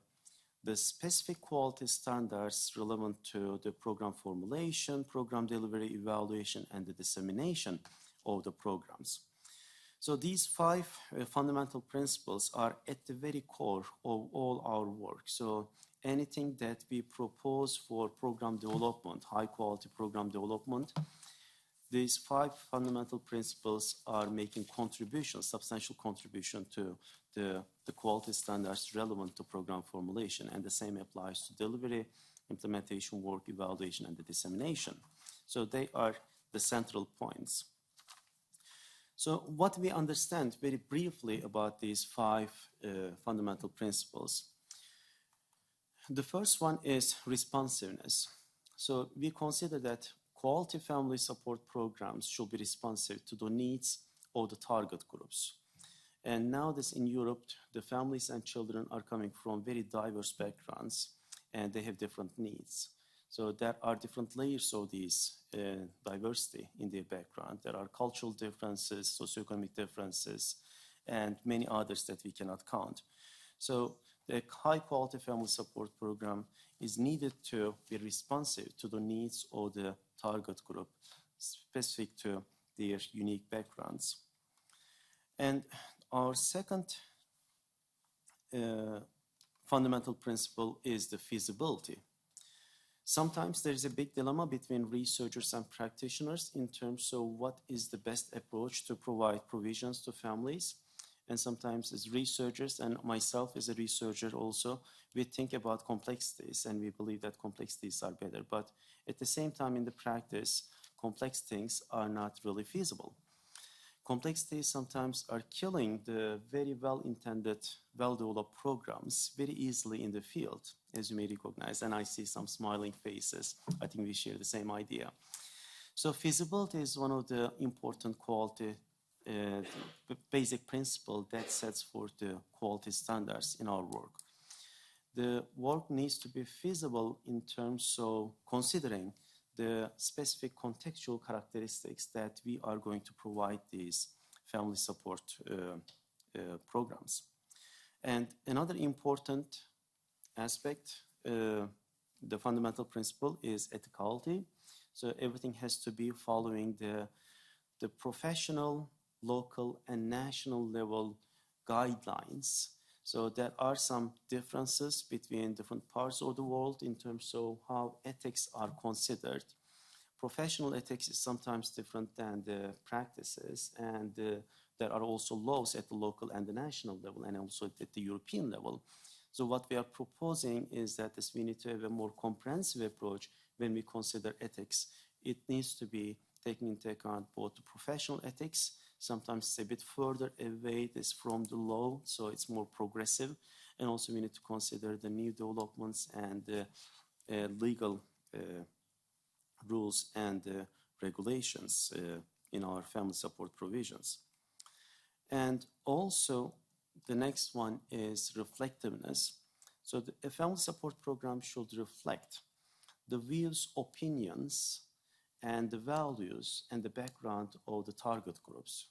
specific quality standards relevant to the program formulation, program delivery, evaluation, and the dissemination of the programs. So these 5 fundamental principles are at the very core of all our work. So anything that we propose for program development, high quality program development, these 5 fundamental principles are making contributions, substantial contribution to the quality standards relevant to program formulation, and the same applies to delivery, implementation work, evaluation, and the dissemination. So they are the central points. So what we understand very briefly about these 5 fundamental principles. The first one is responsiveness. So we consider that quality family support programs should be responsive to the needs of the target groups. And now in Europe, the families and children are coming from very diverse backgrounds, and they have different needs. So there are different layers of these diversity in their background. There are cultural differences, socioeconomic differences, and many others that we cannot count. So the high quality family support program is needed to be responsive to the needs of the target group, specific to their unique backgrounds. And our second fundamental principle is the feasibility. Sometimes there is a big dilemma between researchers and practitioners in terms of what is the best approach to provide provisions to families. And sometimes as researchers, and myself as a researcher also, we think about complexities and we believe that complexities are better. But at the same time in the practice, complex things are not really feasible. Complexities sometimes are killing the very well-intended, well-developed programs very easily in the field, as you may recognize, and I see some smiling faces. I think we share the same idea. So feasibility is one of the important quality, basic principle that sets forth the quality standards in our work. The work needs to be feasible in terms of considering the specific contextual characteristics that we are going to provide these family support programs. And another important aspect, the fundamental principle is ethicality. So everything has to be following the professional, local, and national level guidelines. So there are some differences between different parts of the world in terms of how ethics are considered. professional ethics is sometimes different than the practices, and there are also laws at the local and the national level, and also at the European level. So what we are proposing is that we need to have a more comprehensive approach when we consider ethics. It needs to be taken into account both the professional ethics, sometimes it's a bit further away from the law, so it's more progressive, and also we need to consider the new developments and legal rules and regulations in our family support provisions. And also, the next one is reflectiveness. So a family support program should reflect the views, opinions, and the values and the background of the target groups.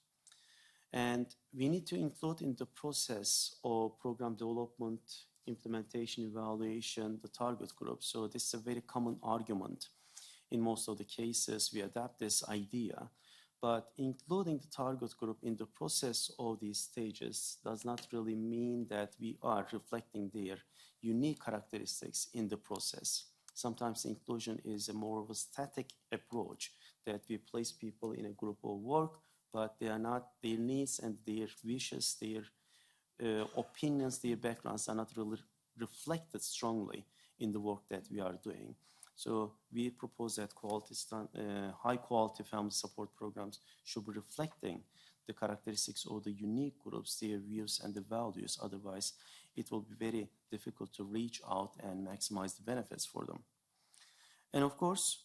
And we need to include in the process of program development, implementation, evaluation, the target group. So this is a very common argument. In most of the cases, we adapt this idea, but including the target group in the process of these stages does not really mean that we are reflecting their unique characteristics in the process. Sometimes inclusion is a more of a static approach that we place people in a group of work, but they are not, their needs and their wishes, their opinions, their backgrounds are not really reflected strongly in the work that we are doing. So we propose that high quality family support programs should be reflecting the characteristics of the unique groups, their views and the values. Otherwise, it will be very difficult to reach out and maximize the benefits for them. And of course,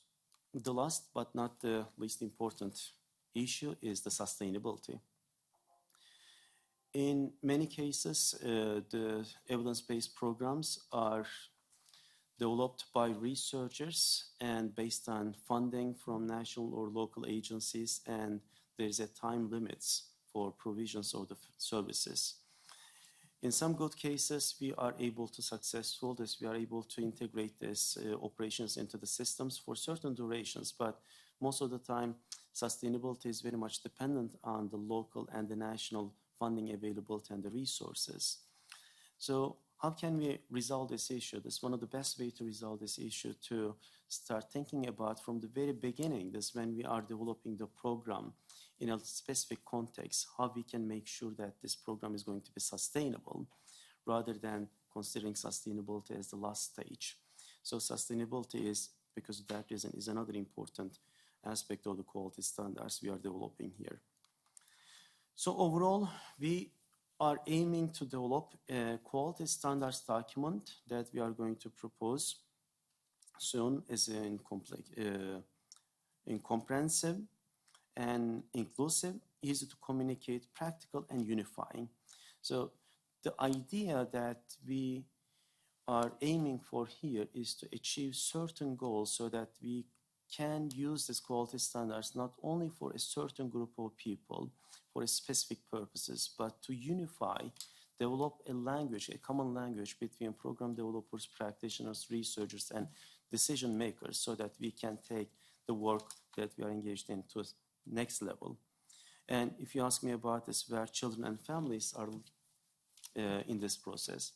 the last but not the least important issue is the sustainability. In many cases, the evidence-based programs are developed by researchers and based on funding from national or local agencies, and there's a time limits for provisions of the services. In some good cases, we are able to integrate these operations into the systems for certain durations, but most of the time, sustainability is very much dependent on the local and the national funding availability and the resources. So how can we resolve this issue? That's one of the best ways to resolve this issue, to start thinking about from the very beginning, this when we are developing the program in a specific context, how we can make sure that this program is going to be sustainable rather than considering sustainability as the last stage. So sustainability is, because of that reason, is another important aspect of the quality standards we are developing here. So overall, we are aiming to develop a quality standards document that we are going to propose soon as in comprehensive and inclusive, easy to communicate, practical, and unifying. So the idea that we are aiming for here is to achieve certain goals so that we can use these quality standards not only for a certain group of people for a specific purposes, but to unify, develop a language, a common language between program developers, practitioners, researchers, and decision makers so that we can take the work that we are engaged in to next level. And if you ask me about this, where children and families are in this process.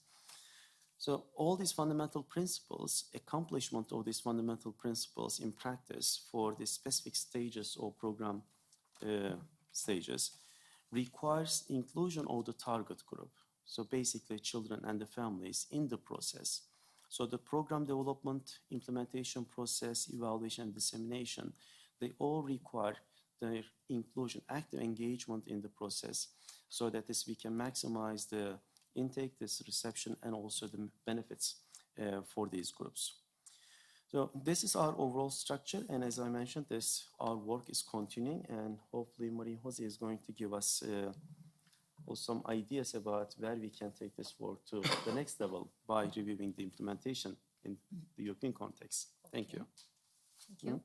So all these fundamental principles, accomplishment of these fundamental principles in practice for the specific stages or program stages requires inclusion of the target group. So basically children and the families in the process. So the program development, implementation process, evaluation, and dissemination, they all require their inclusion, active engagement in the process so that we can maximize the intake, this reception, and also the benefits for these groups. So this is our overall structure, and as I mentioned, our work is continuing, and hopefully Marie-José is going to give us some ideas about where we can take this work to the next level by reviewing the implementation in the European context. Thank you. Thank you.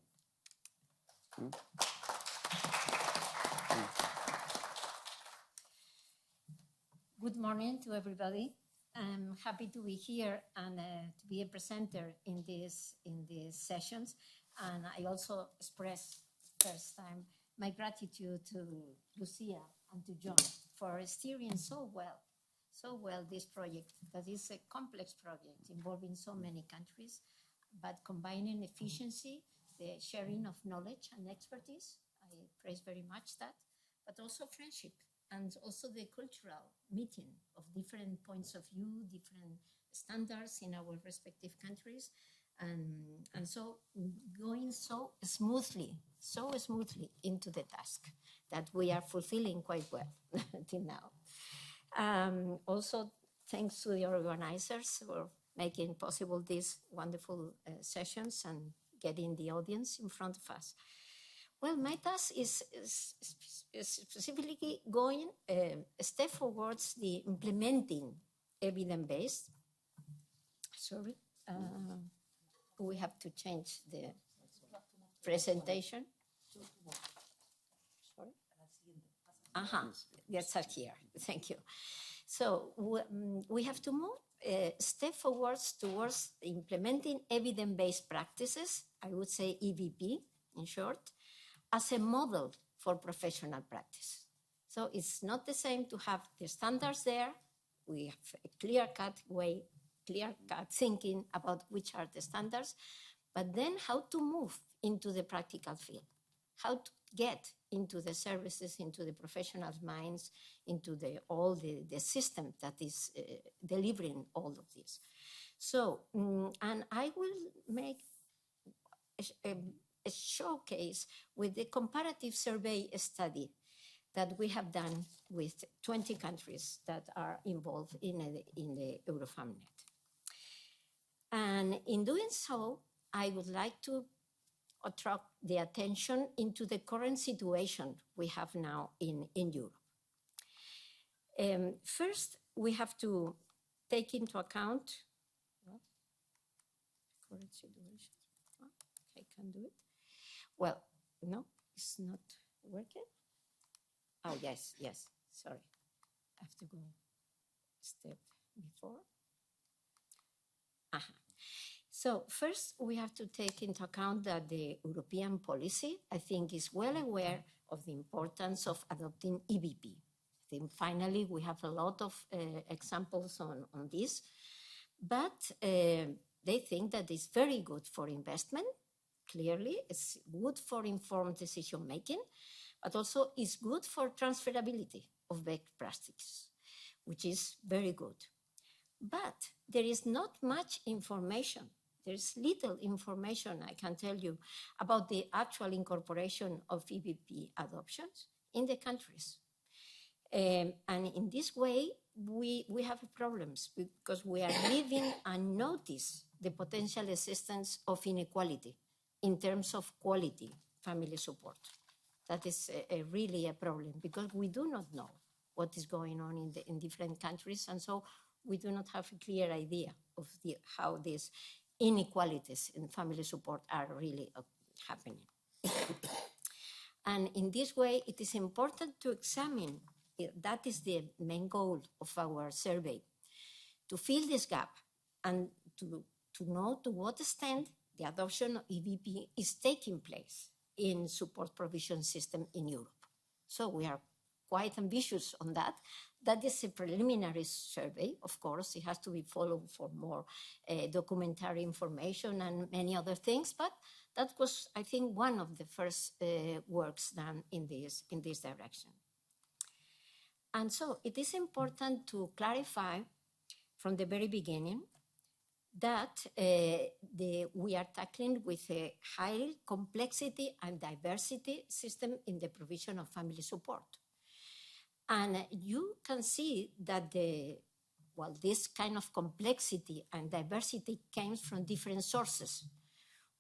Good morning to everybody. I'm happy to be here and to be a presenter in these sessions. And I also express first time my gratitude to Lucia and to John for steering so well this project, because it's a complex project involving so many countries, but combining efficiency the sharing of knowledge and expertise. I praise very much that, but also friendship and also the cultural meeting of different points of view, different standards in our respective countries. And so going so smoothly into the task that we are fulfilling quite well until now. Also, thanks to the organizers for making possible these wonderful sessions and getting the audience in front of us. Well, my task is specifically going a step towards the implementing evidence-based. Sorry, we have to change the presentation. Sorry. Yes, here. Thank you. So we have to move a step forwards towards implementing evidence-based practices, I would say EVP in short, as a model for professional practice. So it's not the same to have the standards there. We have a clear-cut way, clear-cut thinking about which are the standards, but then how to move into the practical field, how to get into the services, into the professionals' minds, into all the system that is delivering all of this. So, and I will make a showcase with the comparative survey study that we have done with 20 countries that are involved in the Eurofamnet. And in doing so, I would like to attract the attention into the current situation we have now in Europe. First, we have to take into account current situation. I can do it. Well, no, it's not working. Oh, yes, sorry. I have to go a step before. So first, we have to take into account that the European policy, I think, is well aware of the importance of adopting EVP. I think finally, we have a lot of examples on this, but they think that it's very good for investment. Clearly, it's good for informed decision-making, but also it's good for transferability of best practices, which is very good. But there is not much information. There's little information, I can tell you, about the actual incorporation of EVP adoptions in the countries. And in this way, we have problems because we are leaving unnoticed the potential existence of inequality in terms of quality family support. That is really a problem because we do not know what is going on in different countries, and so we do not have a clear idea of how these inequalities in family support are really happening. And in this way, it is important to examine, that is the main goal of our survey, to fill this gap and to know to what extent the adoption of EVP is taking place in support provision system in Europe. So we are quite ambitious on that. That is a preliminary survey, of course. It has to be followed for more documentary information and many other things, but that was, I think, one of the first works done in this direction. And so it is important to clarify from the very beginning that we are tackling with a high complexity and diversity system in the provision of family support. And you can see that this kind of complexity and diversity comes from different sources.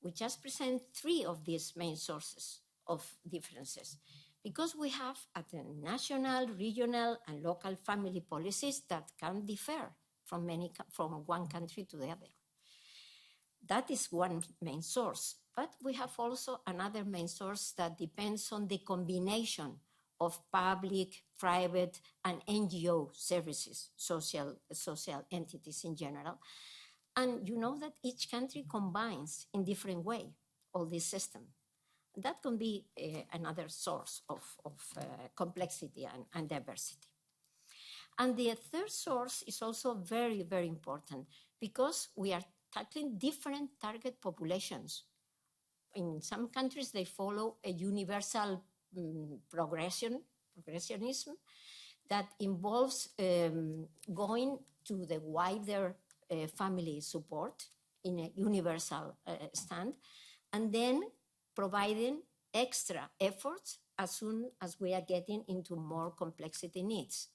We just present 3 of these main sources of differences, because we have at the national, regional, and local family policies that can differ from one country to the other. That is one main source, but we have also another main source that depends on the combination of public, private, and NGO services, social entities in general. And you know that each country combines in different way all this system. That can be another source of complexity and diversity. And the third source is also very, very important because we are tackling different target populations in some countries, they follow a universal progressionism that involves going to the wider family support in a universal stand, and then providing extra efforts as soon as we are getting into more complexity needs.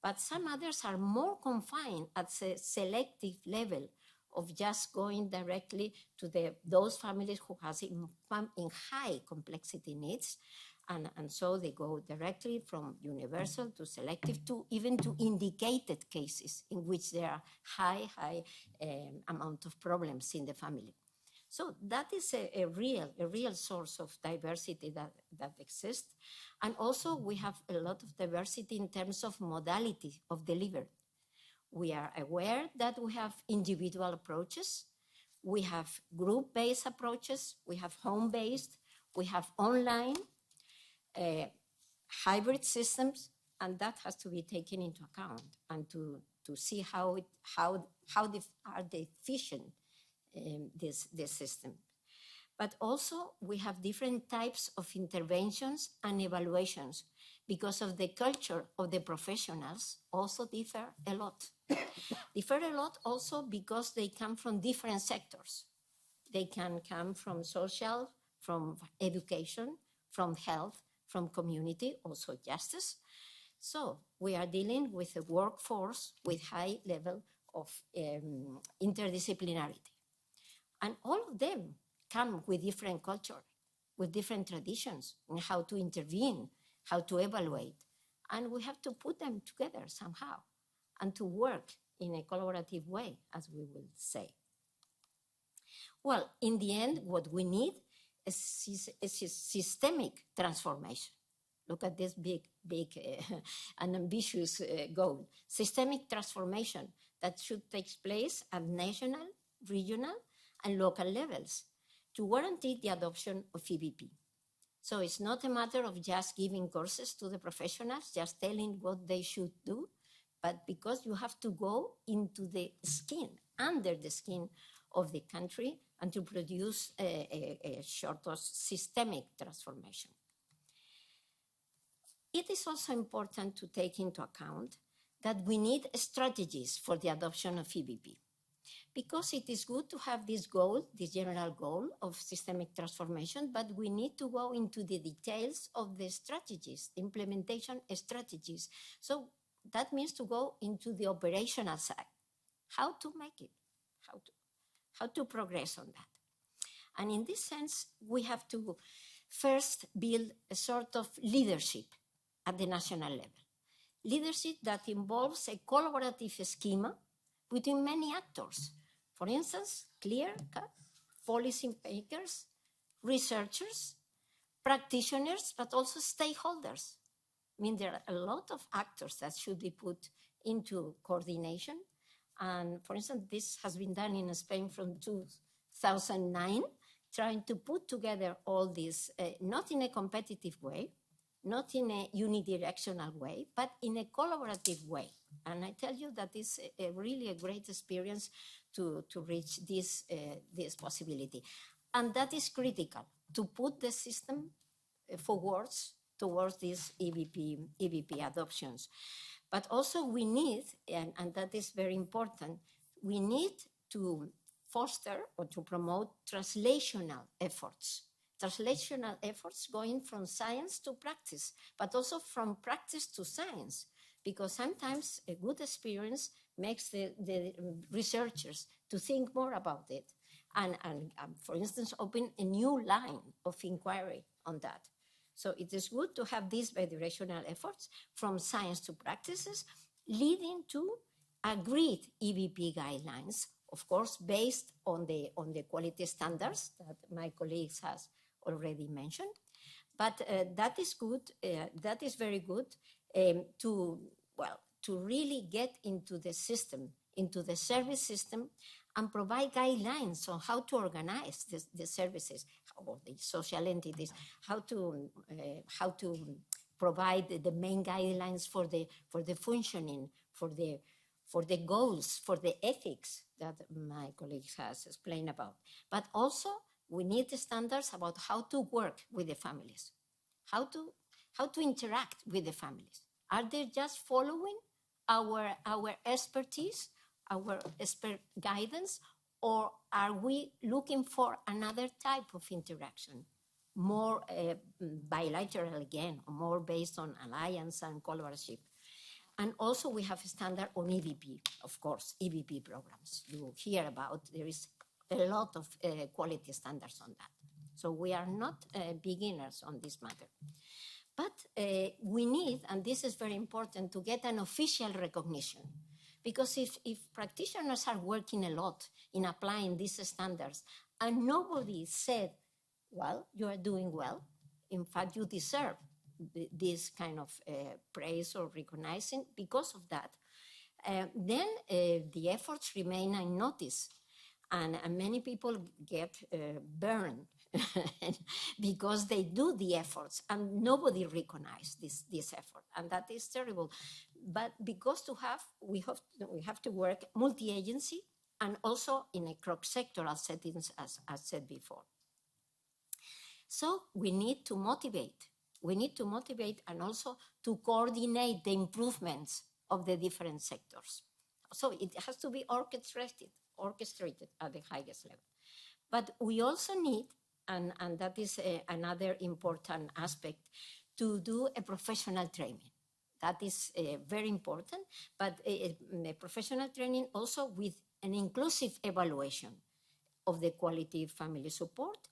But some others are more confined at a selective level of just going directly to those families who has in high complexity needs. And so they go directly from universal to selective to even to indicated cases in which there are high amount of problems in the family. So that is a real source of diversity that exists. And also we have a lot of diversity in terms of modality of delivery. We are aware that we have individual approaches, we have group-based approaches, we have home-based, we have online, hybrid systems, and that has to be taken into account and to see how are they efficient this system. But also we have different types of interventions and evaluations because of the culture of the professionals also differ a lot. Differ a lot also because they come from different sectors. They can come from social, from education, from health, from community, also justice. So we are dealing with a workforce with high level of interdisciplinarity. And all of them come with different culture, with different traditions in how to intervene, how to evaluate. And we have to put them together somehow and to work in a collaborative way, as we will say. Well, in the end, what we need is systemic transformation. Look at this big and ambitious goal. Systemic transformation that should take place at national, regional, and local levels to guarantee the adoption of EBP. So it's not a matter of just giving courses to the professionals, just telling what they should do, but because you have to go into the skin, under the skin of the country, and to produce a sort of systemic transformation. It is also important to take into account that we need strategies for the adoption of EBP, because it is good to have this goal, this general goal of systemic transformation, but we need to go into the details of the strategies, the implementation strategies. So that means to go into the operational side, how to make it, how to progress on that. And in this sense, we have to first build a sort of leadership at the national level. Leadership that involves a collaborative schema between many actors. For instance, clear-cut policy makers, researchers, practitioners, but also stakeholders. I mean, there are a lot of actors that should be put into coordination. And for instance, this has been done in Spain from 2009, trying to put together all this, not in a competitive way, not in a unidirectional way, but in a collaborative way. And I tell you that is really a great experience to reach this possibility. And that is critical, to put the system forwards towards these EBP adoptions. But also we need, and that is very important, we need to foster or to promote translational efforts. Translational efforts going from science to practice, but also from practice to science, because sometimes a good experience makes the researchers to think more about it and for instance, open a new line of inquiry on that. So it is good to have these bidirectional efforts from science to practices, leading to agreed EBP guidelines, of course, based on the quality standards that my colleagues has already mentioned. But that is good, that is very good to really get into the system, into the service system, and provide guidelines on how to organize the services or the social entities, how to provide the main guidelines for the functioning, for the goals, for the ethics that my colleague has explained about, but also We need standards about how to work with the families, how to interact with the families. Are they just following our expertise, our expert guidance, or are we looking for another type of interaction, more bilateral again, or more based on alliance and collaboration? And also we have a standard on EVP, of course, EVP programs. You hear about, there is a lot of quality standards on that. So we are not beginners on this matter. But we need, and this is very important, to get an official recognition. Because if practitioners are working a lot in applying these standards and nobody said, well, you are doing well, in fact, you deserve this kind of praise or recognizing because of that, then the efforts remain unnoticed. And many people get burned because they do the efforts and nobody recognizes this effort. And that is terrible. But because we have to work multi-agency and also in a cross-sectoral settings, as I said before. So we need to motivate. We need to motivate and also to coordinate the improvements of the different sectors. So it has to be orchestrated at the highest level. But we also need, and that is another important aspect, to do a professional training. That is very important, but a professional training also with an inclusive evaluation of the quality family support.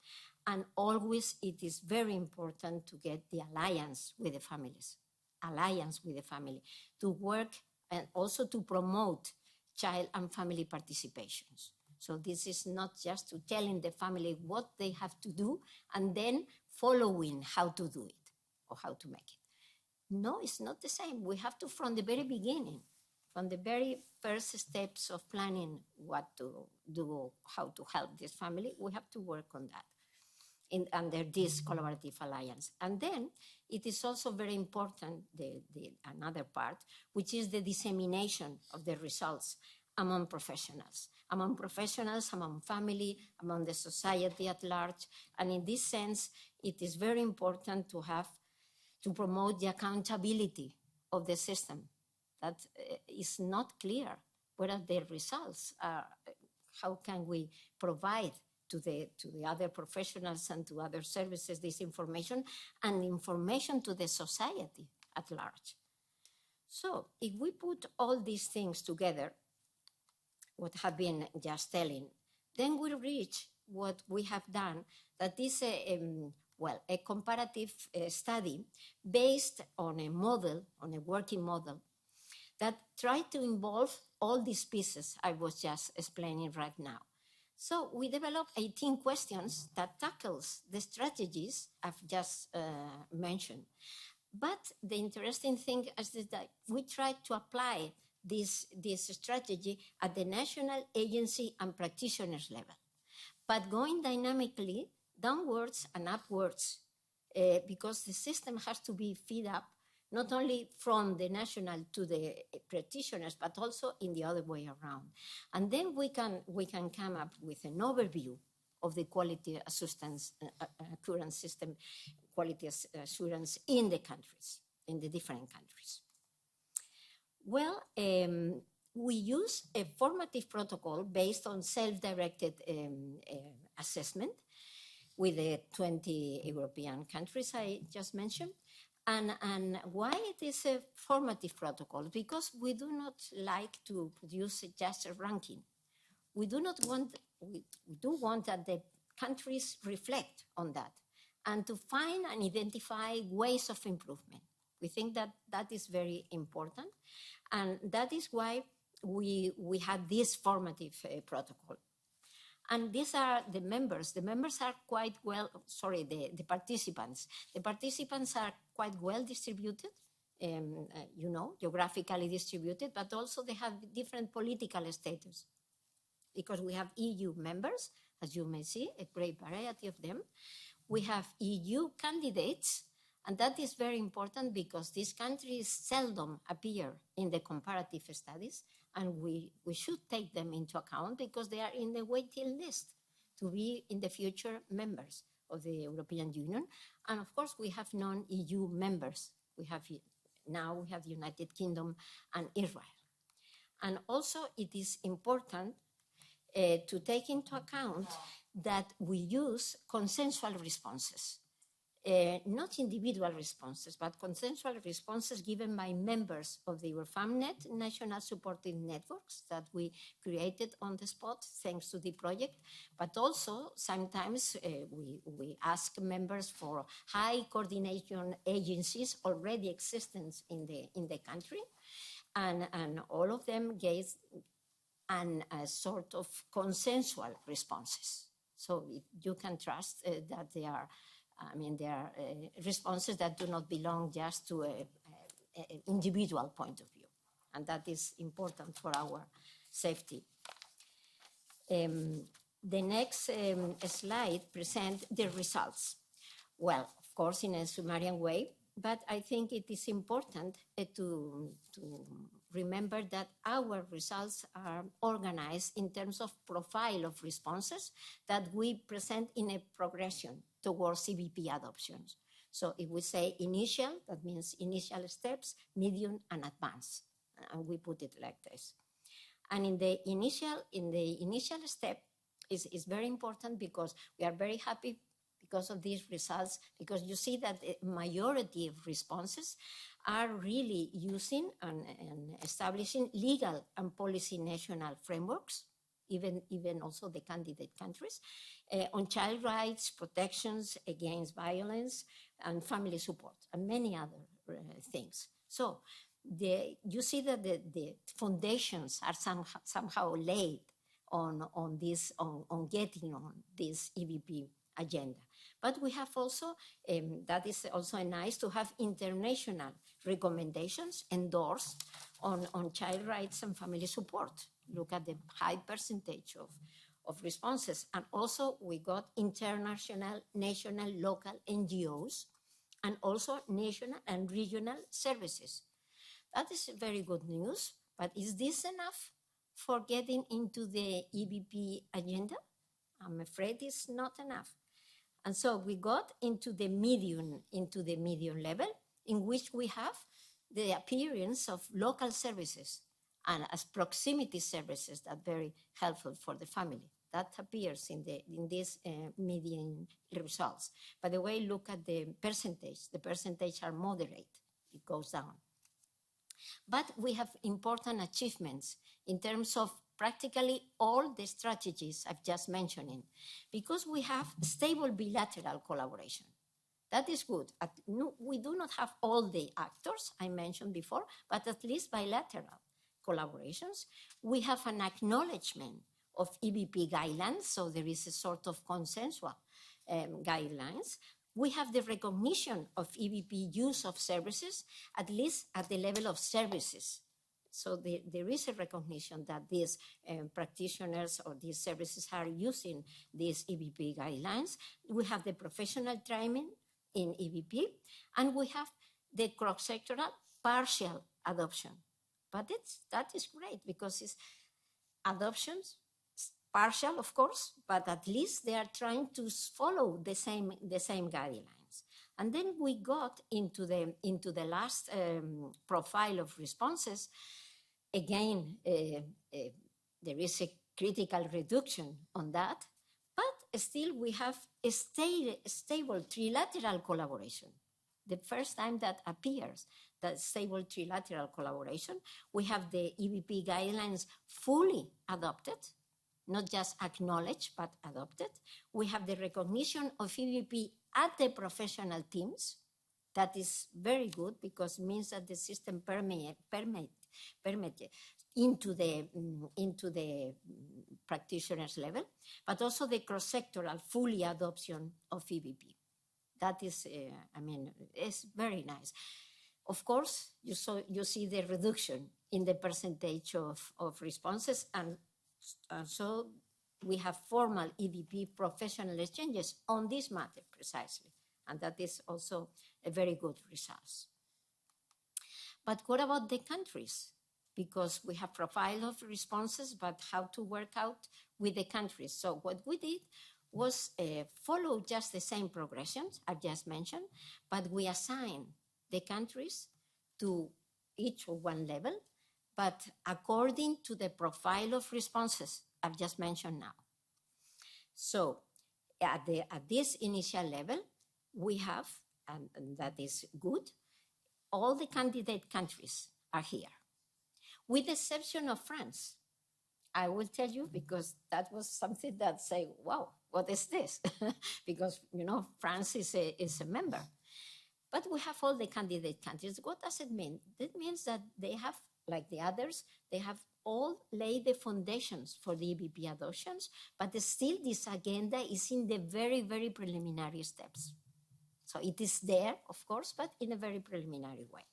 And always it is very important to get the alliance with the families, to work and also to promote child and family participations. So this is not just to telling the family what they have to do and then following how to do it or how to make it. No, it's not the same. We have to, from the very beginning, from the very first steps of planning what to do, how to help this family, we have to work on that under this collaborative alliance. And then it is also very important, another part, which is the dissemination of the results among professionals, among family, among the society at large. And in this sense, it is very important to promote the accountability of the system. That is not clear. What are the results? How can we provide to the other professionals and to other services this information and information to the society at large? So if we put all these things together, what have been just telling, then we reach what we have done, that is a comparative study based on a model, on a working model, that tried to involve all these pieces I was just explaining right now. So we developed 18 questions that tackles the strategies I've just mentioned. But the interesting thing is that we tried to apply this strategy at the national agency and practitioners level, but going dynamically downwards and upwards, because the system has to be fed up not only from the national to the practitioners, but also in the other way around. And then we can come up with an overview of the quality assurance current system, quality assurance in the countries, in the different countries. Well, we use a formative protocol based on self-directed assessment with the 20 European countries I just mentioned. And why it is a formative protocol? Because we do not like to produce just a ranking. We do want that the countries reflect on that and to find and identify ways of improvement. We think that that is very important. And that is why we had this formative protocol. And these are the members. The members are quite well, the participants. The participants are quite well distributed, geographically distributed, but also they have different political status. Because we have EU members, as you may see, a great variety of them. We have EU candidates, and that is very important because these countries seldom appear in the comparative studies, and we should take them into account because they are in the waiting list. to be in the future members of the European Union. And of course, we have non-EU members. Now we have the United Kingdom and Israel. And also it is important to take into account that we use consensual responses. Not individual responses, but consensual responses given by members of the Eurofamnet national supporting networks that we created on the spot thanks to the project. But also sometimes we ask members for high coordination agencies already existent in the country, and all of them gave a sort of consensual responses. So you can trust that they are responses that do not belong just to an individual point of view. And that is important for our safety. The next slide presents the results. Well, of course, in a Sumerian way, but I think it is important to remember that our results are organized in terms of profile of responses that we present in a progression towards EBP adoptions. So if we say initial, that means initial steps, medium, and advanced. And we put it like this. And in the initial step is very important because we are very happy because of these results, because you see that the majority of responses are really using and establishing legal and policy national frameworks, even also the candidate countries, on child rights, protections against violence, and family support, and many other things. So you see that the foundations are somehow laid on getting on this EBP agenda. But we have also, that is also nice to have international recommendations endorsed on child rights and family support. Look at the high percentage of responses. And also we got international, national, local NGOs, and also national and regional services. That is very good news, but is this enough for getting into the EBP agenda? I'm afraid it's not enough. And so we got into the medium level, in which we have the appearance of local services and as proximity services that are very helpful for the family. That appears in these median results. By the way, look at the percentage. The percentage are moderate. It goes down. But we have important achievements in terms of practically all the strategies I've just mentioned, because we have stable bilateral collaboration. That is good. We do not have all the actors I mentioned before, but at least bilateral collaborations. We have an acknowledgement of EBP guidelines, so there is a sort of consensual guidelines. We have the recognition of EBP use of services, at least at the level of services. So there is a recognition that these practitioners or these services are using these EBP guidelines. We have the professional training in EBP, and we have the cross-sectoral partial adoption. But that is great because it's adoptions, partial, of course, but at least they are trying to follow the same guidelines. And then we got into the last profile of responses. Again, there is a critical reduction on that, but still we have a stable trilateral collaboration. The first time that appears, that stable trilateral collaboration, we have the EBP guidelines fully adopted, not just acknowledged, but adopted. We have the recognition of EBP at the professional teams. That is very good because it means that the system permeates into the practitioners level, but also the cross-sectoral fully adoption of EBP. That is, it's very nice. Of course, you see the reduction in the percentage of responses, and so we have formal EBP professional exchanges on this matter precisely, and that is also a very good result. But what about the countries? because we have profile of responses, but how to work out with the countries. So what we did was follow just the same progressions I've just mentioned, but we assign the countries to each one level, but according to the profile of responses I've just mentioned now. So at this initial level, we have, and that is good, all the candidate countries are here, with the exception of France. I will tell you, because that was something that say, wow, what is this? Because, you know, France is a member. But we have all the candidate countries. What does it mean? That means that they have, like the others, they have all laid the foundations for the EBP adoptions, but still this agenda is in the very, very preliminary steps. So it is there, of course, but in a very preliminary way.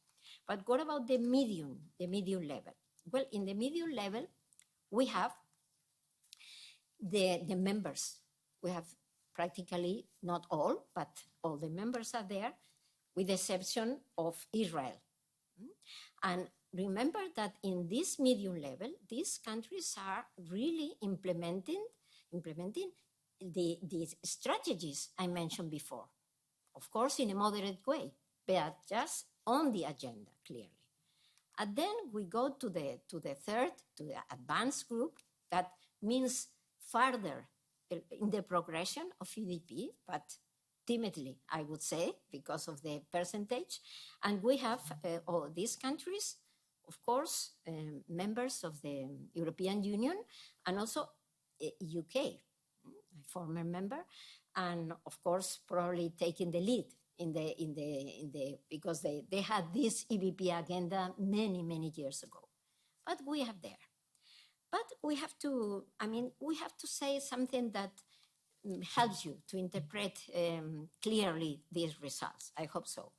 But what about the medium level? Well, in the medium level, we have the members. We have practically, not all, but all the members are there, with the exception of Israel. And remember that in this medium level, these countries are really implementing the strategies I mentioned before. Of course, in a moderate way, but just on the agenda, clearly. And then we go to the third, to the advanced group. That means further in the progression of EDP, but timidly, I would say, because of the percentage. And we have all these countries, of course, members of the European Union, and also UK, a former member, and of course, probably taking the lead because they had this EBP agenda many years ago. But we have there. But we have to say something that helps you to interpret clearly these results. I hope so.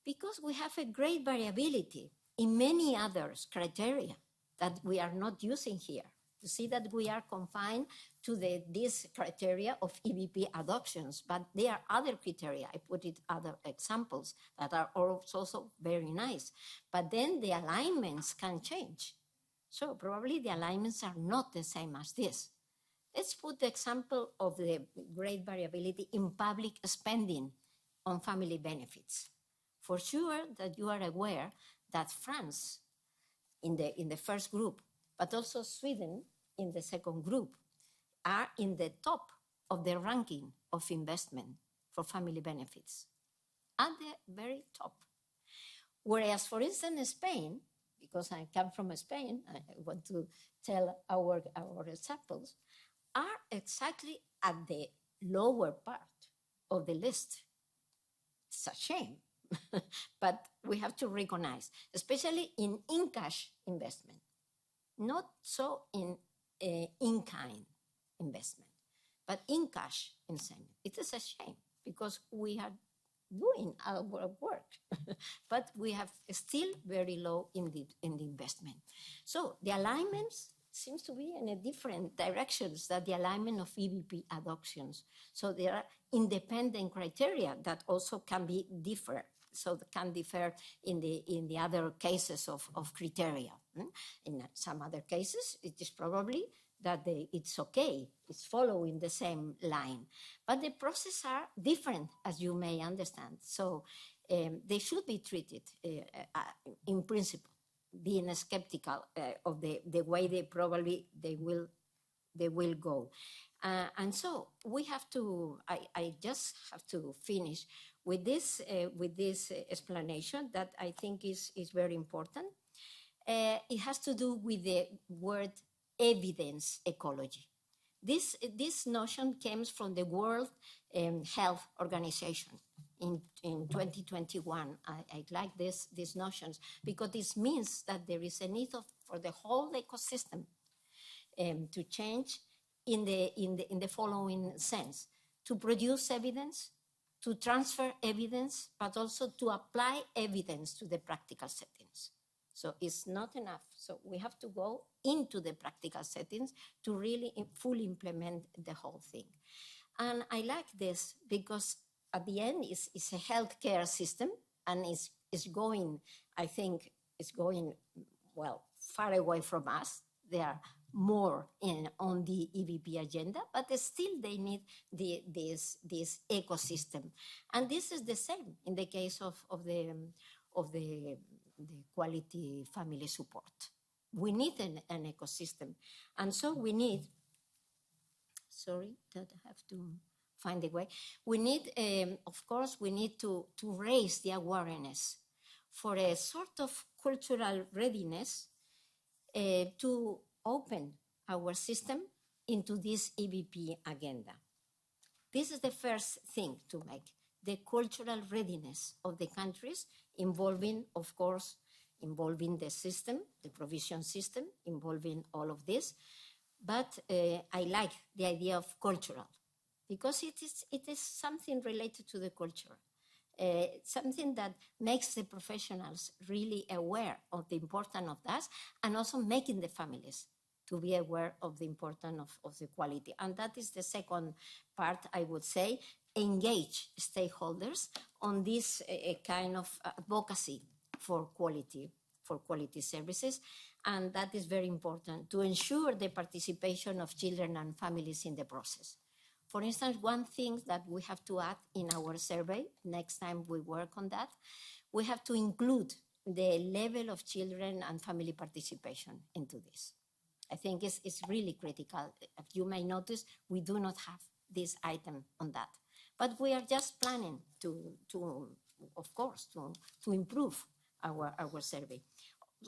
Because we have a great variability in many other criteria that we are not using here. You see that we are confined to this criteria of EBP adoptions, but there are other criteria. I put it other examples that are also very nice. But then the alignments can change. So probably the alignments are not the same as this. Let's put the example of the great variability in public spending on family benefits. For sure that you are aware that France in the first group, but also Sweden in the second group, are in the top of the ranking of investment for family benefits, at the very top. Whereas, for instance, Spain, because I come from Spain, I want to tell our examples, are exactly at the lower part of the list. It's a shame, but we have to recognize, especially in cash investment, not so in kind investment, but in cash investment. It is a shame because we are doing our work, but we have still very low in the investment. So the alignments seems to be in a different directions than the alignment of EBP adoptions. So there are independent criteria that also can be different. So can differ in the other cases of criteria. In some other cases, it is probably that it's okay, it's following the same line. But the processes are different, as you may understand. So they should be treated in principle, being skeptical of the way they will go. And so we have to, I just have to finish with this explanation that I think is very important. It has to do with the word evidence ecology. This notion comes from the World Health Organization in 2021. I like these notions because this means that there is a need for the whole ecosystem to change in the following sense: to produce evidence, to transfer evidence, but also to apply evidence to the practical settings. So it's not enough. So we have to go into the practical settings to really fully implement the whole thing. And I like this because at the end it's a healthcare system and it's going, I think it's going well, far away from us. They are more on the EVP agenda, but still they need this ecosystem. And this is the same in the case of the quality family support. We need an ecosystem. And so we need, sorry, that I have to find a way. We need, of course, we need to raise the awareness for a sort of cultural readiness to open our system into this EVP agenda. This is the first thing to make, the cultural readiness of the countries involving, of course, involving the system, the provision system, involving all of this. But I like the idea of cultural because it is something related to the culture. Something that makes the professionals really aware of the importance of that, and also making the families to be aware of the importance of the quality. And that is the second part, I would say, engage stakeholders on this kind of advocacy for quality services. And that is very important to ensure the participation of children and families in the process. For instance, one thing that we have to add in our survey, next time we work on that, we have to include the level of children and family participation into this. I think it's really critical. As you may notice, we do not have this item on that. But we are just planning to of course, to improve our survey.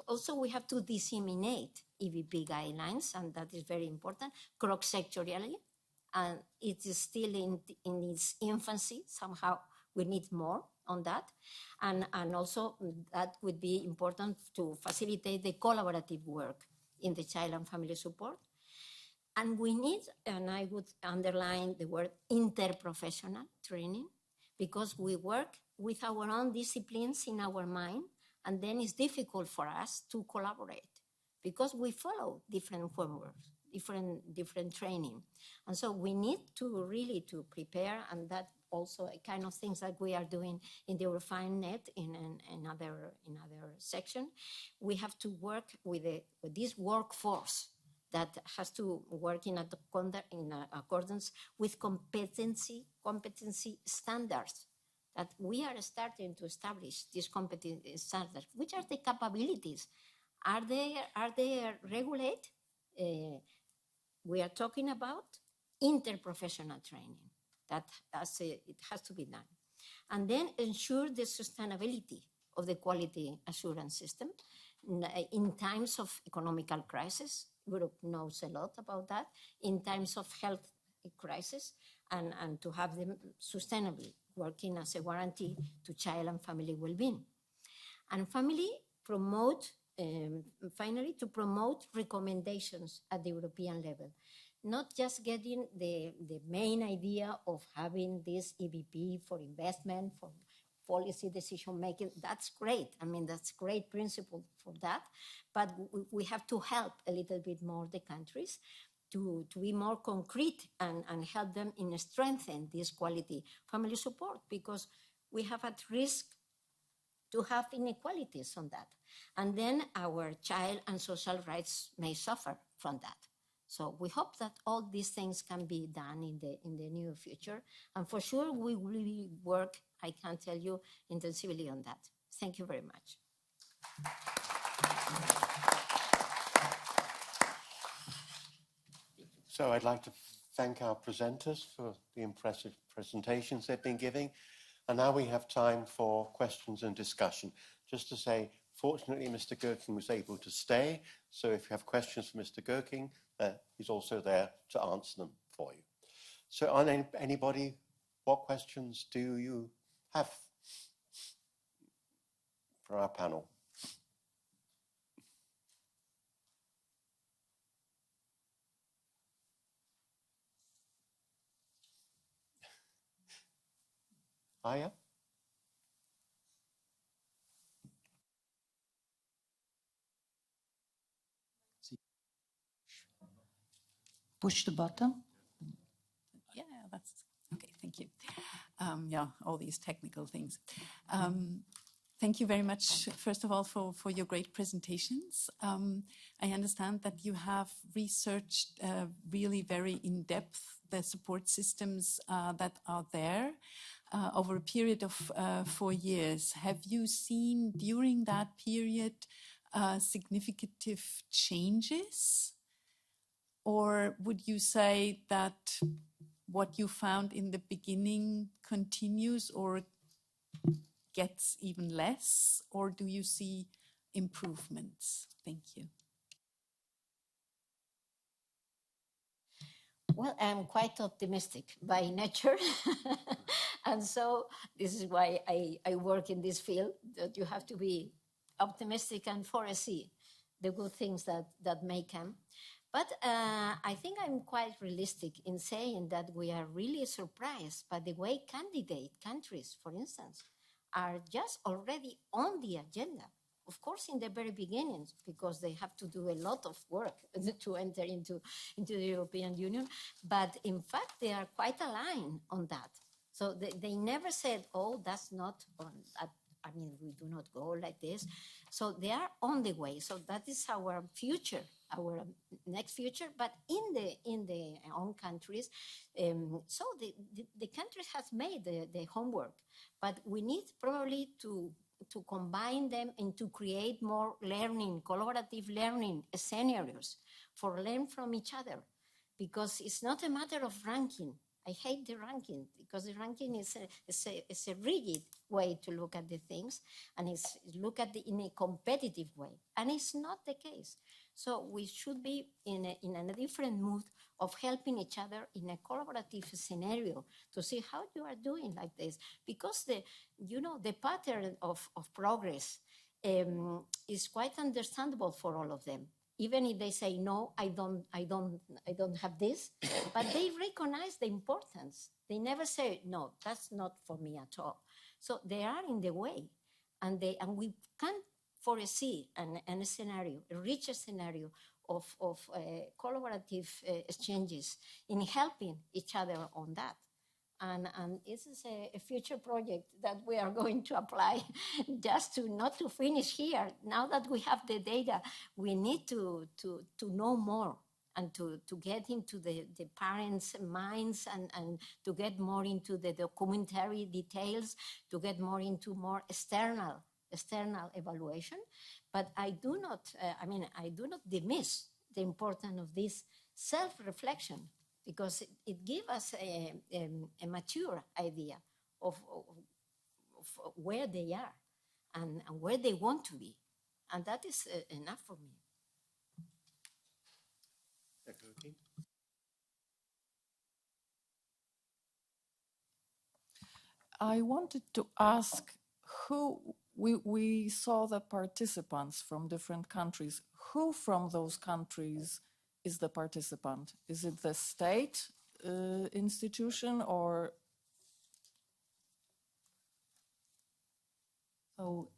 Also, we have to disseminate EVP guidelines, and that is very important, cross-sectorially. And it is still in its infancy. Somehow we need more on that. And also that would be important to facilitate the collaborative work in the child and family support. And we need, and I would underline the word interprofessional training, because we work with our own disciplines in our mind, and then it's difficult for us to collaborate because we follow different frameworks, different training. And so we need to really to prepare, and that also a kind of things that we are doing in the Eurofine Net in another section. We have to work with this workforce that has to work in accordance with competency standards, that we are starting to establish these competency standards. Which are the capabilities? Are they regulated? We are talking about interprofessional training. It has to be done. And then ensure the sustainability of the quality assurance system in times of economical crisis. Europe knows a lot about that. In times of health crisis, and to have them sustainably working as a guarantee to child and family well-being. And finally, to promote recommendations at the European level. Not just getting the main idea of having this EVP for investment, for policy decision making. That's great. I mean, that's great principle for that. But we have to help a little bit more the countries to be more concrete and help them in strengthen this quality family support, because we have at risk to have inequalities on that. And then our child and social rights may suffer from that. So we hope that all these things can be done in the near future. And for sure, we will work, I can tell you, intensively on that. Thank you very much. So I'd like to thank our presenters for the impressive presentations they've been giving. And now we have time for questions and discussion. Just to say, fortunately, Mr. Gherkin was able to stay. So if you have questions for Mr. Gherkin, he's also there to answer them for you. So on anybody, what questions do you have for our panel? Aya? Push the button. Yeah, that's okay. Thank you. Yeah, all these technical things. Thank you very much, first of all, for your great presentations. I understand that you have researched really very in-depth the support systems that are there over a period of 4 years. Have you seen during that period significant changes? Or would you say that what you found in the beginning continues or gets even less, or do you see improvements? Thank you. Well, I'm quite optimistic by nature. And so this is why I work in this field, that you have to be optimistic and foresee the good things that may come. But I think I'm quite realistic in saying that we are really surprised by the way candidate countries, for instance, are just already on the agenda. Of course, in the very beginnings, because they have to do a lot of work to enter into the European Union. But in fact, they are quite aligned on that. So they never said, oh, that's not on that. I mean, we do not go like this. So they are on the way. So that is our future, our next future, but in the own countries. So the countries has made the homework, but we need probably to combine them and to create more learning, collaborative learning scenarios for learn from each other, because it's not a matter of ranking. I hate the ranking, because the ranking is a rigid way to look at the things, and it's look at in a competitive way, and it's not the case. So we should be in a different mood of helping each other in a collaborative scenario to see how you are doing like this, because the pattern of progress is quite understandable for all of them. Even if they say, no, I don't have this, but they recognize the importance. They never say, no, that's not for me at all. So they are in the way, and we can foresee a scenario, a richer scenario of collaborative exchanges in helping each other on that. And this is a future project that we are going to apply just not to finish here. Now that we have the data, we need to know more and to get into the parents' minds and to get more into the documentary details, to get more into more external evaluation. But I do not dismiss the importance of this self-reflection, because it gives us a mature idea of where they are and where they want to be. And that is enough for me. I wanted to ask who, we saw the participants from different countries. Who from those countries is the participant? Is it the state institution or? So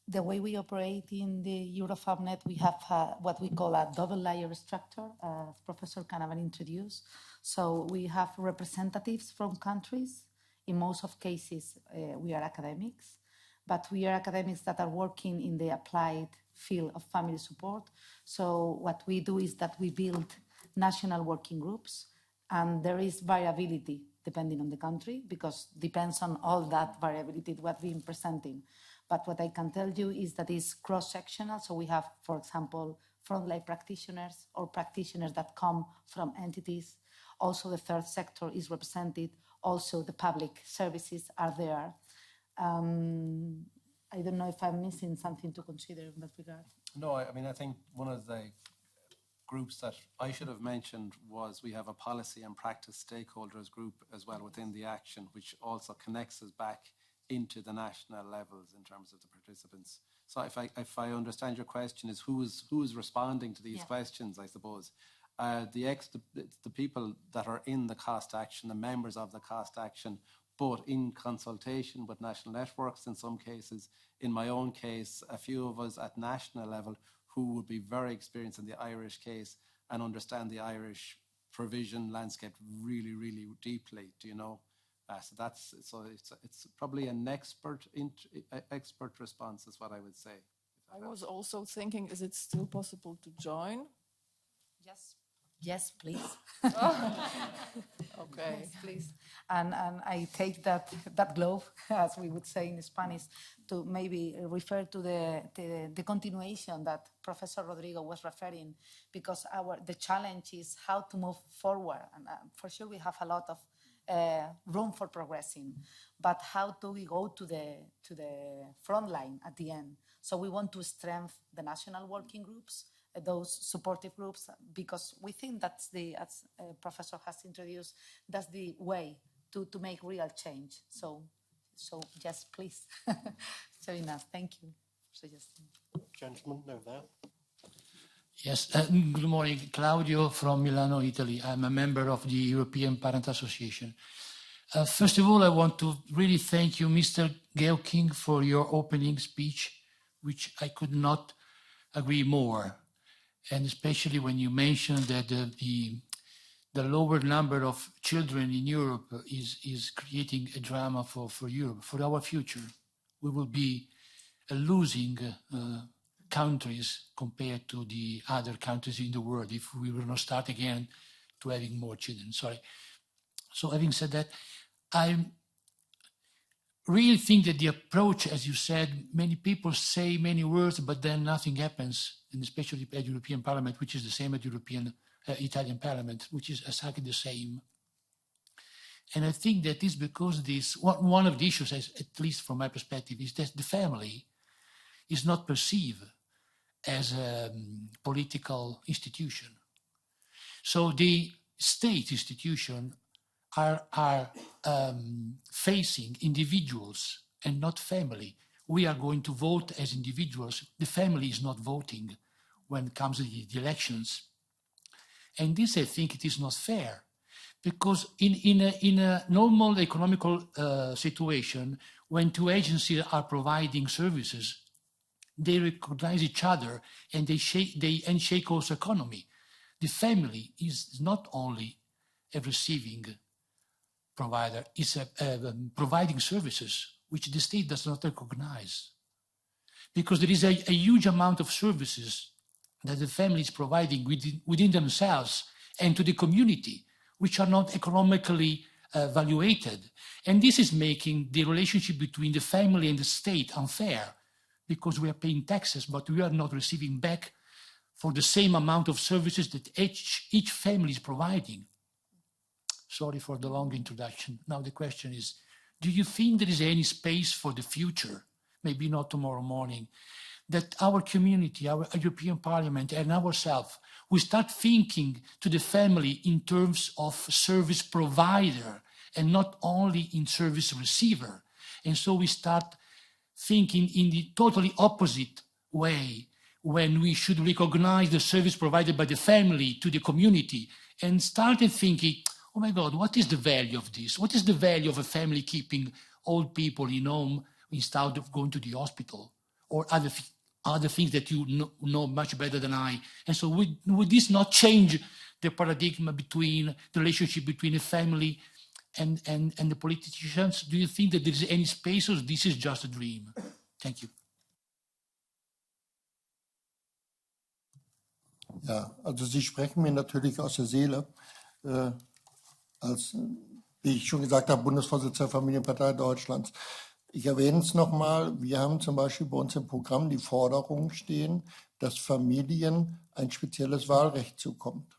the way we operate in the EuroFabNet, we have what we call a double layer structure, as Professor Canavan introduced. So we have representatives from countries. In most of cases, we are academics, but we are academics that are working in the applied field of family support. So what we do is that we build national working groups, and there is variability depending on the country, because depends on all that variability what we're presenting. But what I can tell you is that it's cross-sectional. So we have, for example, frontline practitioners or practitioners that come from entities. Also, the third sector is represented. Also, the public services are there. I don't know if I'm missing something to consider in that regard. No, I mean, I think one of the groups that I should have mentioned was we have a policy and practice stakeholders group as well within the action, which also connects us back into the national levels in terms of the participants. So if I understand your question is who is responding to these questions, I suppose. The people that are in the cost action, the members of the cost action, but in consultation with national networks in some cases. In my own case, a few of us at national level who would be very experienced in the Irish case and understand the Irish provision landscape really, really deeply, do you know? So it's probably an expert response is what I would say. I was also thinking, is it still possible to join? Yes. Yes, please. Okay. Yes, please. And I take that glove, as we would say in Spanish, to maybe refer to the continuation that Professor Rodrigo was referring, because the challenge is how to move forward. And for sure we have a lot of room for progressing, but how do we go to the front line at the end? So we want to strengthen the national working groups, those supportive groups, because we think that's as Professor has introduced, that's the way to make real change. So yes, please join us. Thank you for suggesting. Gentleman over there. Yes, good morning. Claudio from Milano, Italy. I'm a member of the European Parent Association. First of all, I want to really thank you, Mr. Geoking, for your opening speech, which I could not agree more. And especially when you mentioned that the lower number of children in Europe is creating a drama for Europe, for our future. We will be losing countries compared to the other countries in the world if we will not start again to having more children. Sorry. So having said that, I really think that the approach, as you said, many people say many words, but then nothing happens, and especially at European Parliament, which is the same at Italian Parliament, which is exactly the same. And I think that is because one of the issues, at least from my perspective, is that the family is not perceived as a political institution. So the state institution are facing individuals and not family. We are going to vote as individuals. The family is not voting when it comes to the elections. And this, I think, it is not fair, because in a normal economical situation, when two agencies are providing services, they recognize each other and they handshake also economy. The family is not only a receiving provider, is providing services which the state does not recognize, because there is a huge amount of services that the family is providing within themselves and to the community, which are not economically valuated. And this is making the relationship between the family and the state unfair, because we are paying taxes, but we are not receiving back for the same amount of services that each family is providing. Sorry for the long introduction. Now the question is, do you think there is any space for the future, maybe not tomorrow morning, that our community, our European Parliament and ourselves, we start thinking to the family in terms of service provider and not only in service receiver? And so we start thinking in the totally opposite way, when we should recognize the service provided by the family to the community, and started thinking, oh my God, what is the value of this? What is the value of a family keeping old people in home instead of going to the hospital, or other things that you know much better than I? And so would this not change the paradigm between the relationship between a family and the politicians? Do you think that there is any space, or this is just a dream? Thank you. Ja, also Sie sprechen mir natürlich aus der Seele. Als, wie ich schon gesagt habe, Bundesvorsitzender der Familienpartei Deutschlands. Ich erwähne es nochmal, wir haben zum Beispiel bei uns im Programm die Forderung stehen, dass Familien ein spezielles Wahlrecht zukommt,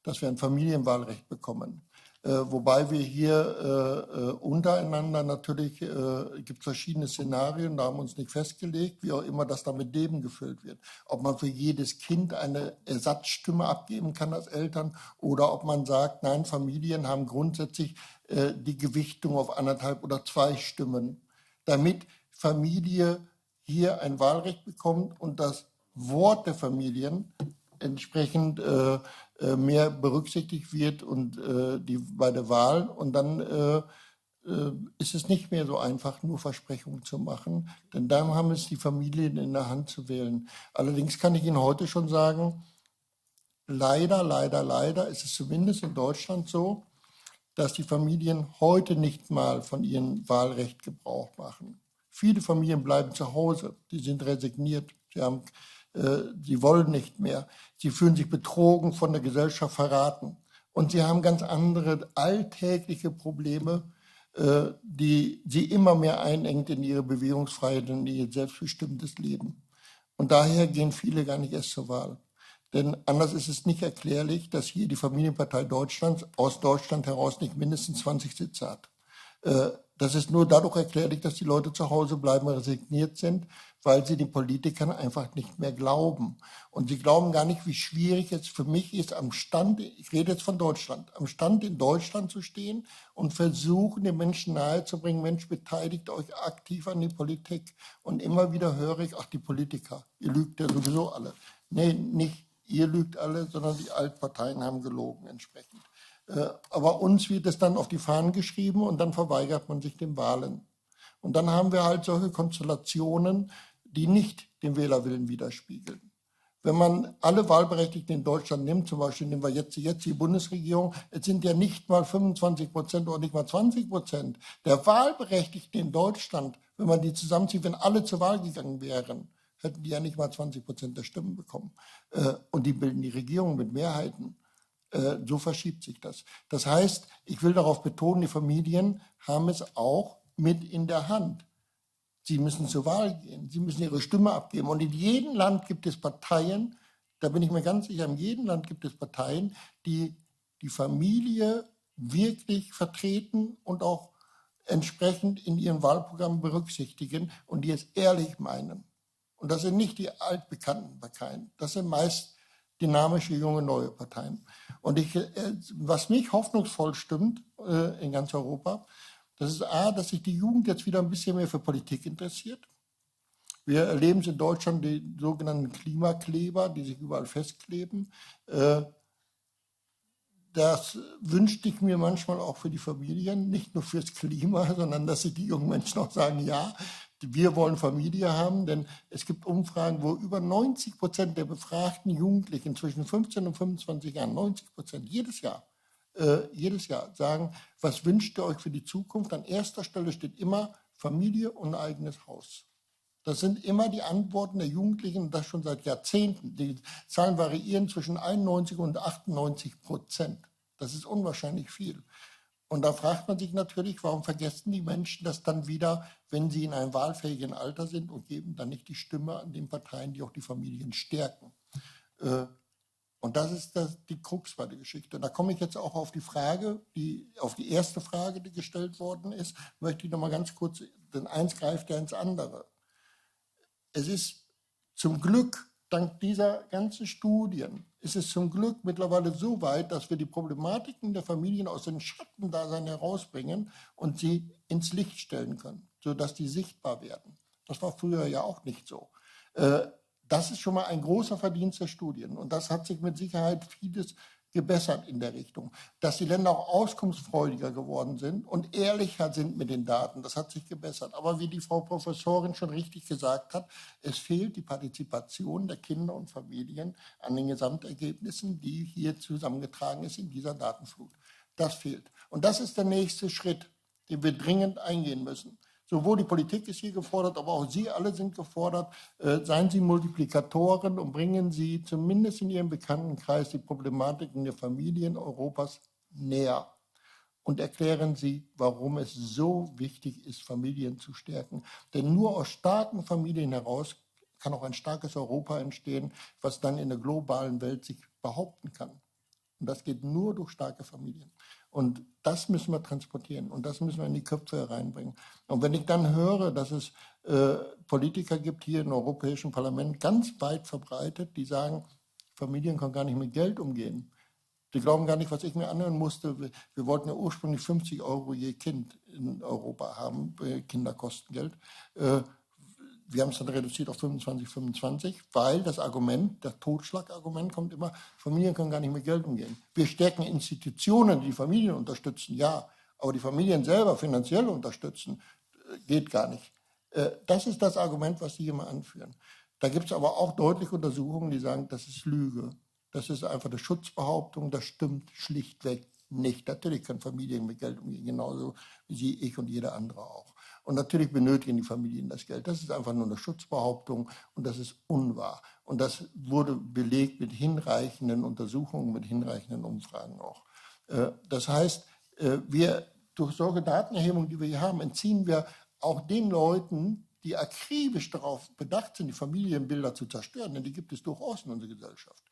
dass wir ein Familienwahlrecht bekommen. Wobei wir hier untereinander natürlich, gibt es verschiedene Szenarien, da haben wir uns nicht festgelegt, wie auch immer das dann mit Leben gefüllt wird. Ob man für jedes Kind eine Ersatzstimme abgeben kann als Eltern, oder ob man sagt, nein, Familien haben grundsätzlich die Gewichtung auf 1,5 oder 2 Stimmen, damit Familie hier ein Wahlrecht bekommt und das Wort der Familien entsprechend mehr berücksichtigt wird und bei der Wahl. Und dann ist es nicht mehr so einfach, nur Versprechungen zu machen, denn dann haben es die Familien in der Hand zu wählen. Allerdings kann ich Ihnen heute schon sagen, leider ist es zumindest in Deutschland so, dass die Familien heute nicht mal von ihrem Wahlrecht Gebrauch machen. Viele Familien bleiben zu Hause, die sind resigniert, sie wollen nicht mehr, sie fühlen sich betrogen, von der Gesellschaft verraten. Und sie haben ganz andere alltägliche Probleme, die sie immer mehr einengt in ihre Bewegungsfreiheit und in ihr selbstbestimmtes Leben. Und daher gehen viele gar nicht erst zur Wahl. Denn anders ist es nicht erklärlich, dass hier die Familienpartei Deutschlands aus Deutschland heraus nicht mindestens 20 Sitze hat. Das ist nur dadurch erklärlich, dass die Leute zu Hause bleiben, resigniert sind, weil sie den Politikern einfach nicht mehr glauben. Und sie glauben gar nicht, wie schwierig es für mich ist, am Stand, ich rede jetzt von Deutschland, am Stand in Deutschland zu stehen und versuchen, den Menschen nahezubringen, Mensch, beteiligt euch aktiv an die Politik. Und immer wieder höre ich, ach, die Politiker, ihr lügt ja sowieso alle. Nee, nicht ihr lügt alle, sondern die Altparteien haben gelogen entsprechend. Aber uns wird es dann auf die Fahnen geschrieben und dann verweigert man sich den Wahlen. Und dann haben wir halt solche Konstellationen, die nicht den Wählerwillen widerspiegeln. Wenn man alle Wahlberechtigten in Deutschland nimmt, zum Beispiel nehmen wir jetzt die Bundesregierung, es sind ja nicht mal 25% oder nicht mal 20% der Wahlberechtigten in Deutschland, wenn man die zusammenzieht, wenn alle zur Wahl gegangen wären, hätten die ja nicht mal 20% der Stimmen bekommen. Und die bilden die Regierung mit Mehrheiten. So verschiebt sich das. Das heißt, ich will darauf betonen, die Familien haben es auch mit in der Hand. Sie müssen zur Wahl gehen, sie müssen ihre Stimme abgeben. Und in jedem Land gibt es Parteien, da bin ich mir ganz sicher, in jedem Land gibt es Parteien, die die Familie wirklich vertreten und auch entsprechend in ihren Wahlprogrammen berücksichtigen und die es ehrlich meinen. Und das sind nicht die altbekannten Parteien, das sind meist dynamische, junge, neue Parteien. Und was mich hoffnungsvoll stimmt in ganz Europa, das ist dass sich die Jugend jetzt wieder ein bisschen mehr für Politik interessiert. Wir erleben es in Deutschland, die sogenannten Klimakleber, die sich überall festkleben. Das wünschte ich mir manchmal auch für die Familien, nicht nur fürs Klima, sondern dass sich die jungen Menschen auch sagen, ja, wir wollen Familie haben, denn es gibt Umfragen, wo über 90% der befragten Jugendlichen zwischen 15 und 25 Jahren, 90%, jedes Jahr sagen, was wünscht ihr euch für die Zukunft? An erster Stelle steht immer Familie und ein eigenes Haus. Das sind immer die Antworten der Jugendlichen, und das schon seit Jahrzehnten. Die Zahlen variieren zwischen 91 und 98%. Das ist unwahrscheinlich viel. Und da fragt man sich natürlich, warum vergessen die Menschen das dann wieder, wenn sie in einem wahlfähigen Alter sind und geben dann nicht die Stimme an den Parteien, die auch die Familien stärken. Und das ist die Krux bei der Geschichte. Und da komme ich jetzt auch auf die Frage, auf die erste Frage, die gestellt worden ist, möchte ich noch mal ganz kurz, denn eins greift ja ins andere. Es ist zum Glück, dank dieser ganzen Studien, ist es zum Glück mittlerweile so weit, dass wir die Problematiken der Familien aus dem Schattendasein herausbringen und sie ins Licht stellen können, sodass die sichtbar werden. Das war früher ja auch nicht so. Das ist schon mal ein großer Verdienst der Studien. Und das hat sich mit Sicherheit vieles gebessert in der Richtung. Dass die Länder auch auskunftsfreudiger geworden sind und ehrlicher sind mit den Daten, das hat sich gebessert. Aber wie die Frau Professorin schon richtig gesagt hat, es fehlt die Partizipation der Kinder und Familien an den Gesamtergebnissen, die hier zusammengetragen ist in dieser Datenflut. Das fehlt. Und das ist der nächste Schritt, den wir dringend eingehen müssen. Sowohl die Politik ist hier gefordert, aber auch Sie alle sind gefordert. Seien Sie Multiplikatoren und bringen Sie zumindest in Ihrem Bekanntenkreis die Problematiken der Familien Europas näher. Und erklären Sie, warum es so wichtig ist, Familien zu stärken. Denn nur aus starken Familien heraus kann auch ein starkes Europa entstehen, was dann in der globalen Welt sich behaupten kann. Und das geht nur durch starke Familien. Und das müssen wir transportieren und das müssen wir in die Köpfe hereinbringen. Und wenn ich dann höre, dass es Politiker gibt hier im Europäischen Parlament, ganz weit verbreitet, die sagen, Familien können gar nicht mit Geld umgehen. Die glauben gar nicht, was ich mir anhören musste. Wir wollten ja ursprünglich 50 € je Kind in Europa haben, Kinderkostengeld. Wir haben es dann reduziert auf 25, weil das Argument, das Totschlagargument kommt immer, Familien können gar nicht mit Geld umgehen. Wir stärken Institutionen, die Familien unterstützen, ja, aber die Familien selber finanziell unterstützen, geht gar nicht. Das ist das Argument, was Sie immer anführen. Da gibt es aber auch deutliche Untersuchungen, die sagen, das ist Lüge. Das ist einfach eine Schutzbehauptung, das stimmt schlichtweg nicht. Natürlich können Familien mit Geld umgehen, genauso wie Sie, ich und jeder andere auch. Und natürlich benötigen die Familien das Geld. Das ist einfach nur eine Schutzbehauptung und das ist unwahr. Und das wurde belegt mit hinreichenden Untersuchungen, mit hinreichenden Umfragen auch. Das heißt, wir durch solche Datenerhebungen, die wir hier haben, entziehen wir auch den Leuten, die akribisch darauf bedacht sind, die Familienbilder zu zerstören, denn die gibt es durchaus in unserer Gesellschaft,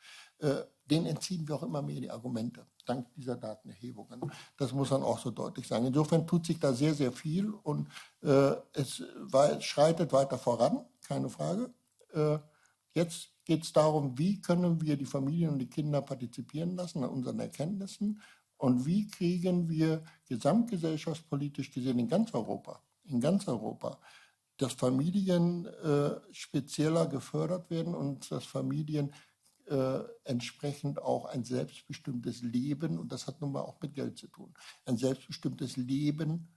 denen entziehen wir auch immer mehr die Argumente, dank dieser Datenerhebungen. Das muss man auch so deutlich sagen. Insofern tut sich da sehr, sehr viel und es schreitet weiter voran, keine Frage. Jetzt geht es darum, wie können wir die Familien und die Kinder partizipieren lassen an unseren Erkenntnissen und wie kriegen wir gesamtgesellschaftspolitisch gesehen in ganz Europa, dass Familien spezieller gefördert werden und dass Familien entsprechend auch ein selbstbestimmtes Leben, und das hat nun mal auch mit Geld zu tun, ein selbstbestimmtes Leben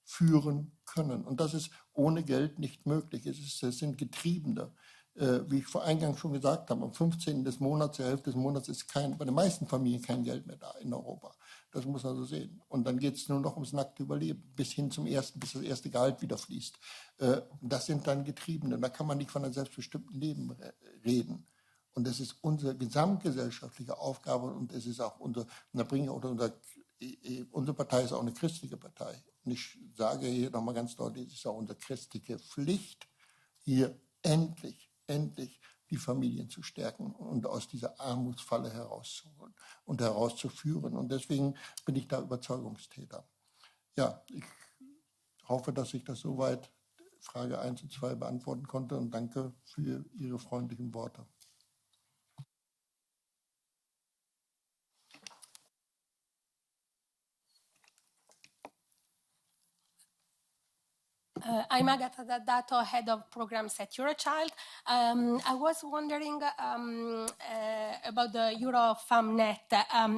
führen können. Und das ist ohne Geld nicht möglich. Es sind Getriebene. Wie ich vor Eingang schon gesagt habe, am 15. des Monats, der Hälfte des Monats ist bei den meisten Familien kein Geld mehr da in Europa. Das muss man so sehen. Und dann geht es nur noch ums nackte Überleben, bis das erste Gehalt wieder fließt. Das sind dann Getriebene. Da kann man nicht von einem selbstbestimmten Leben reden. Und das ist unsere gesamtgesellschaftliche Aufgabe und es ist auch unsere Partei ist auch eine christliche Partei. Und ich sage hier nochmal ganz deutlich, es ist auch unsere christliche Pflicht, hier endlich die Familien zu stärken und aus dieser Armutsfalle herauszuholen und herauszuführen. Und deswegen bin ich da Überzeugungstäter. Ja, ich hoffe, dass ich das soweit Frage 1 und 2 beantworten konnte und danke für Ihre freundlichen Worte. I'm Agatha Daddato, Head of Programs at Eurochild. I was wondering about the EuroFamNet.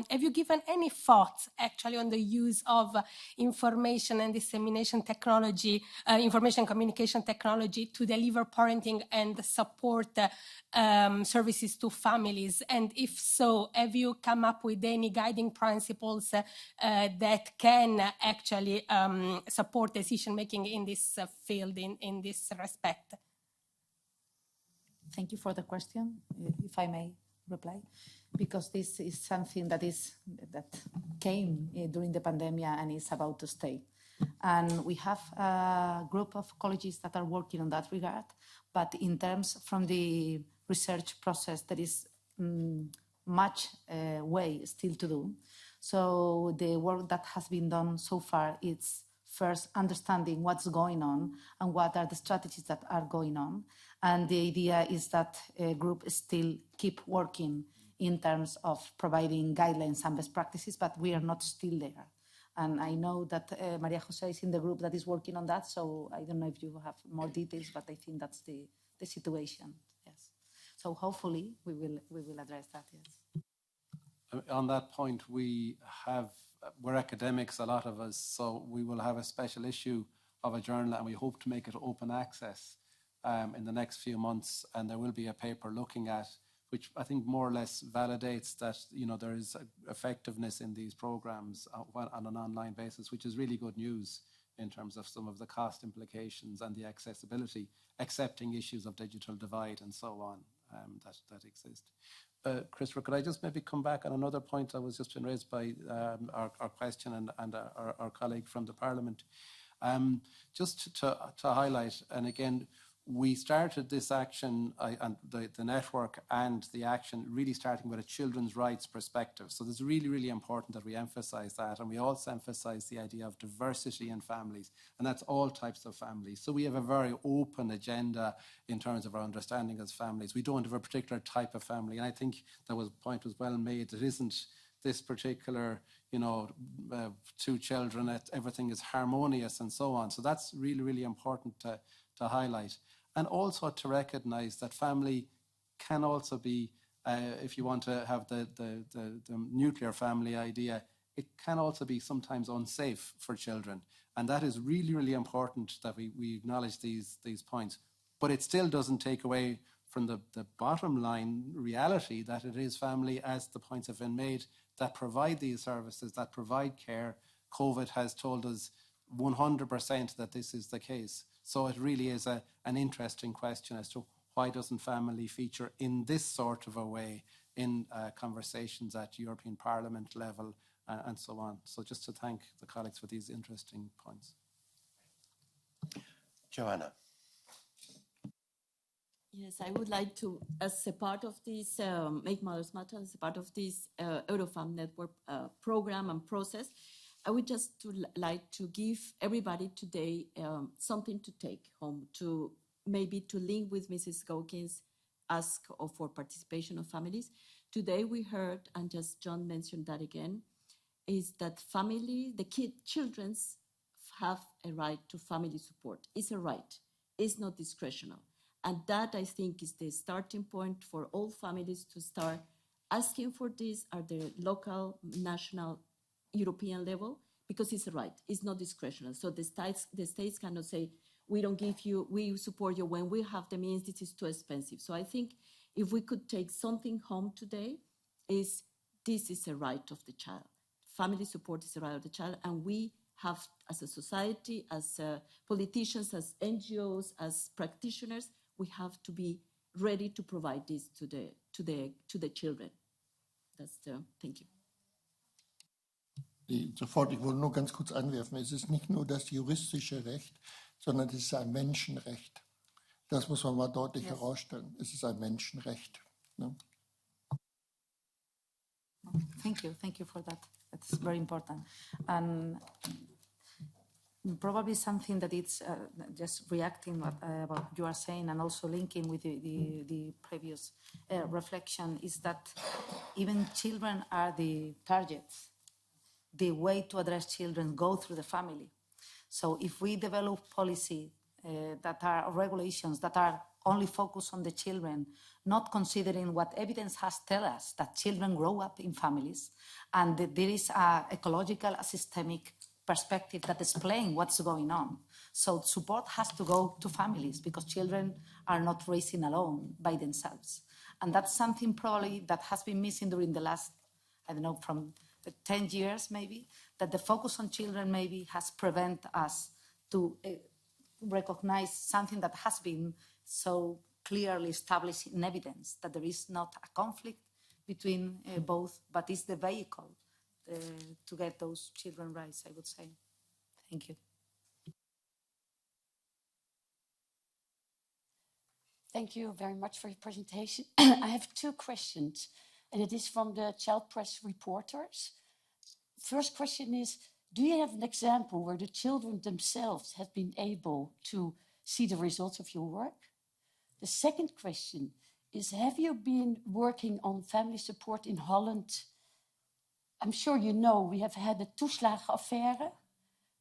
Have you given any thoughts actually on the use of information and dissemination technology, information communication technology to deliver parenting and support services to families? And if so, have you come up with any guiding principles that can actually support decision-making in this field, in this respect? Thank you for the question, if I may reply, because this is something that came during the pandemic and is about to stay. And we have a group of colleges that are working on that regard, but in terms from the research process, there is much way still to do. So the work that has been done so far is first understanding what's going on and what are the strategies that are going on. And the idea is that a group still keep working in terms of providing guidelines and best practices, but we are not still there. And I know that Maria Jose is in the group that is working on that, so I don't know if you have more details, but I think that's the situation, yes. So hopefully we will address that, yes. On that point, we're academics, a lot of us, so we will have a special issue of a journal and we hope to make it open access in the next few months, and there will be a paper looking at which I think more or less validates that there is effectiveness in these programs on an online basis, which is really good news in terms of some of the cost implications and the accessibility, accepting issues of digital divide and so on that exist. Christopher, could I just maybe come back on another point that was just been raised by our question and our colleague from the Parliament? Just to highlight, and again, we started this action and the network and the action really starting with a children's rights perspective. So it's really, really important that we emphasize that. And we also emphasize the idea of diversity in families, and that's all types of families. So we have a very open agenda in terms of our understanding as families. We don't have a particular type of family. And I think that point was well made. It isn't this particular, two children, everything is harmonious and so on. So that's really, really important to highlight. And also to recognize that family can also be, if you want to have the nuclear family idea, it can also be sometimes unsafe for children. And that is really, really important that we acknowledge these points. But it still doesn't take away from the bottom line reality that it is family, as the points have been made, that provide these services, that provide care. COVID has told us 100% that this is the case. So it really is an interesting question as to why doesn't family feature in this sort of a way in conversations at European Parliament level and so on. So just to thank the colleagues for these interesting points. Joanna. Yes, I would like to, as a part of this Make Mothers Matter, as a part of this Eurofam network program and process, I would just like to give everybody today something to take home, to maybe to link with Mrs. Gawkins' ask for participation of families. Today we heard, and just John mentioned that again, is that family, children have a right to family support. It's a right. It's not discretional. And that, I think, is the starting point for all families to start asking for this at the local, national, European level, because it's a right. It's not discretional. So the states cannot say, we don't give you, we support you when we have the means, this is too expensive. So I think if we could take something home today, is this is a right of the child. Family support is a right of the child, and we have, as a society, as politicians, as NGOs, as practitioners, we have to be ready to provide this to the children. That's the, thank you. Sofort, ich wollte nur ganz kurz anwerfen, es ist nicht nur das juristische Recht, sondern es ist ein Menschenrecht. Das muss man mal deutlich herausstellen. Es ist ein Menschenrecht. Ne? Thank you for that. That's very important. And probably something that it's just reacting about what you are saying and also linking with the previous reflection is that even children are the targets. The way to address children go through the family. So if we develop policy that are regulations that are only focused on the children, not considering what evidence has tell us that children grow up in families and that there is a ecological, a systemic perspective that explains what's going on. So support has to go to families because children are not raising alone by themselves. And that's something probably that has been missing during the last, I don't know, from 10 years maybe, that the focus on children maybe has prevented us to recognize something that has been so clearly established in evidence, that there is not a conflict between both, but it's the vehicle to get those children rights, I would say. Thank you. Thank you very much for your presentation. I have two questions, and it is from the Child Press reporters. First question is, do you have an example where the children themselves have been able to see the results of your work? The second question is, have you been working on family support in Holland? I'm sure you know we have had a toeslagenaffaire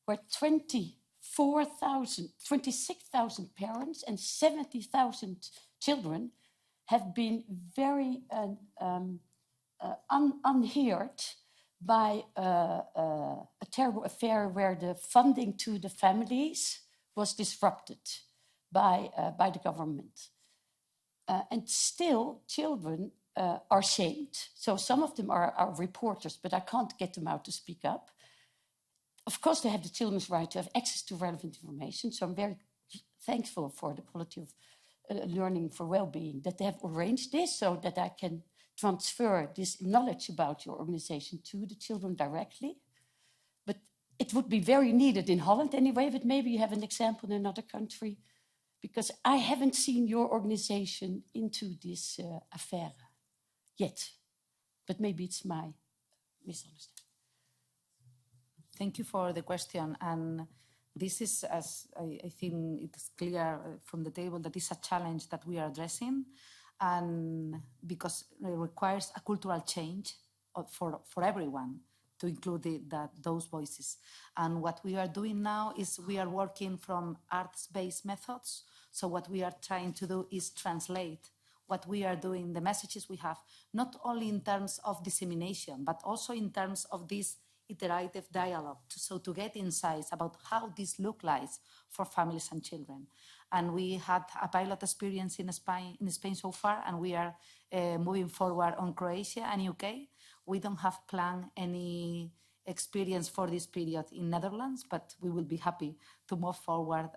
where 26,000 parents and 70,000 children have been very unheard by a terrible affair where the funding to the families was disrupted by the government. And still, children are shamed. So some of them are reporters, but I can't get them out to speak up. Of course, they have the children's right to have access to relevant information. So I'm very thankful for the Quality of Learning for Wellbeing that they have arranged this so that I can transfer this knowledge about your organization to the children directly. But it would be very needed in Holland anyway, but maybe you have an example in another country, because I haven't seen your organization into this affair yet, but maybe it's my misunderstanding. Thank you for the question. And this is, as I think it's clear from the table, that it's a challenge that we are addressing, and because it requires a cultural change for everyone to include those voices. And what we are doing now is we are working from arts-based methods. So what we are trying to do is translate what we are doing, the messages we have, not only in terms of dissemination, but also in terms of this iterative dialogue to get insights about how this looks like for families and children. And we had a pilot experience in Spain so far, and we are moving forward on Croatia and UK. We don't have planned any experience for this period in Netherlands, but we will be happy to move forward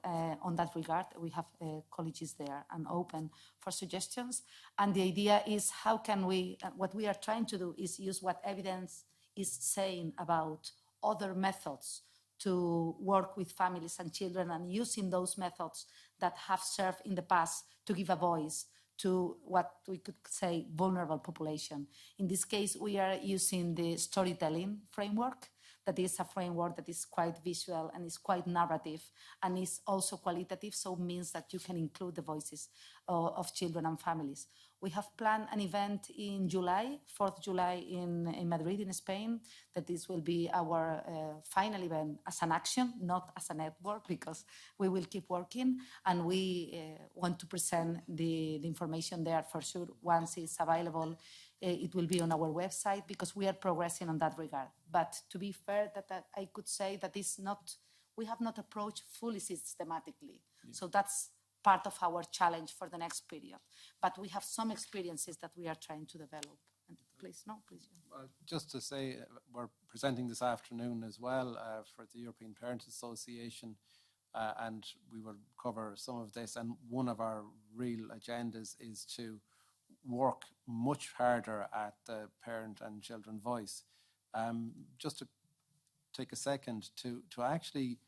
on that regard. We have colleges there and open for suggestions. And the idea is how can we, what we are trying to do is use what evidence is saying about other methods to work with families and children, and using those methods that have served in the past to give a voice to what we could say vulnerable population. In this case, we are using the storytelling framework. That is a framework that is quite visual and is quite narrative and is also qualitative, so it means that you can include the voices of children and families. We have planned an event in July, 4th July in Madrid, in Spain, that this will be our final event as an action, not as a network, because we will keep working, and we want to present the information there for sure. Once it's available, it will be on our website, because we are progressing on that regard. But to be fair, that I could say that is not, we have not approached fully systematically. Yeah. So that's part of our challenge for the next period. But we have some experiences that we are trying to develop. And please, no, please. Just to say, we're presenting this afternoon as well for the European Parents Association, and we will cover some of this. And one of our real agendas is to work much harder at the parent and children voice. Just to take a second to actually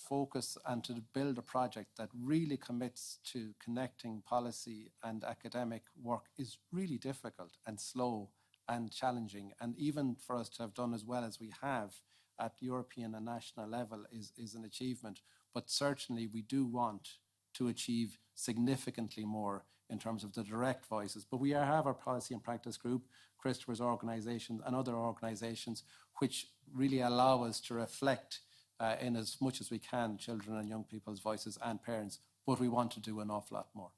focus and to build a project that really commits to connecting policy and academic work is really difficult and slow and challenging. And even for us to have done as well as we have at European and national level is an achievement. But certainly we do want to achieve significantly more in terms of the direct voices. But we have our policy and practice group, Christopher's organisation and other organisations, which really allow us to reflect in as much as we can children and young people's voices and parents, but we want to do an awful lot more.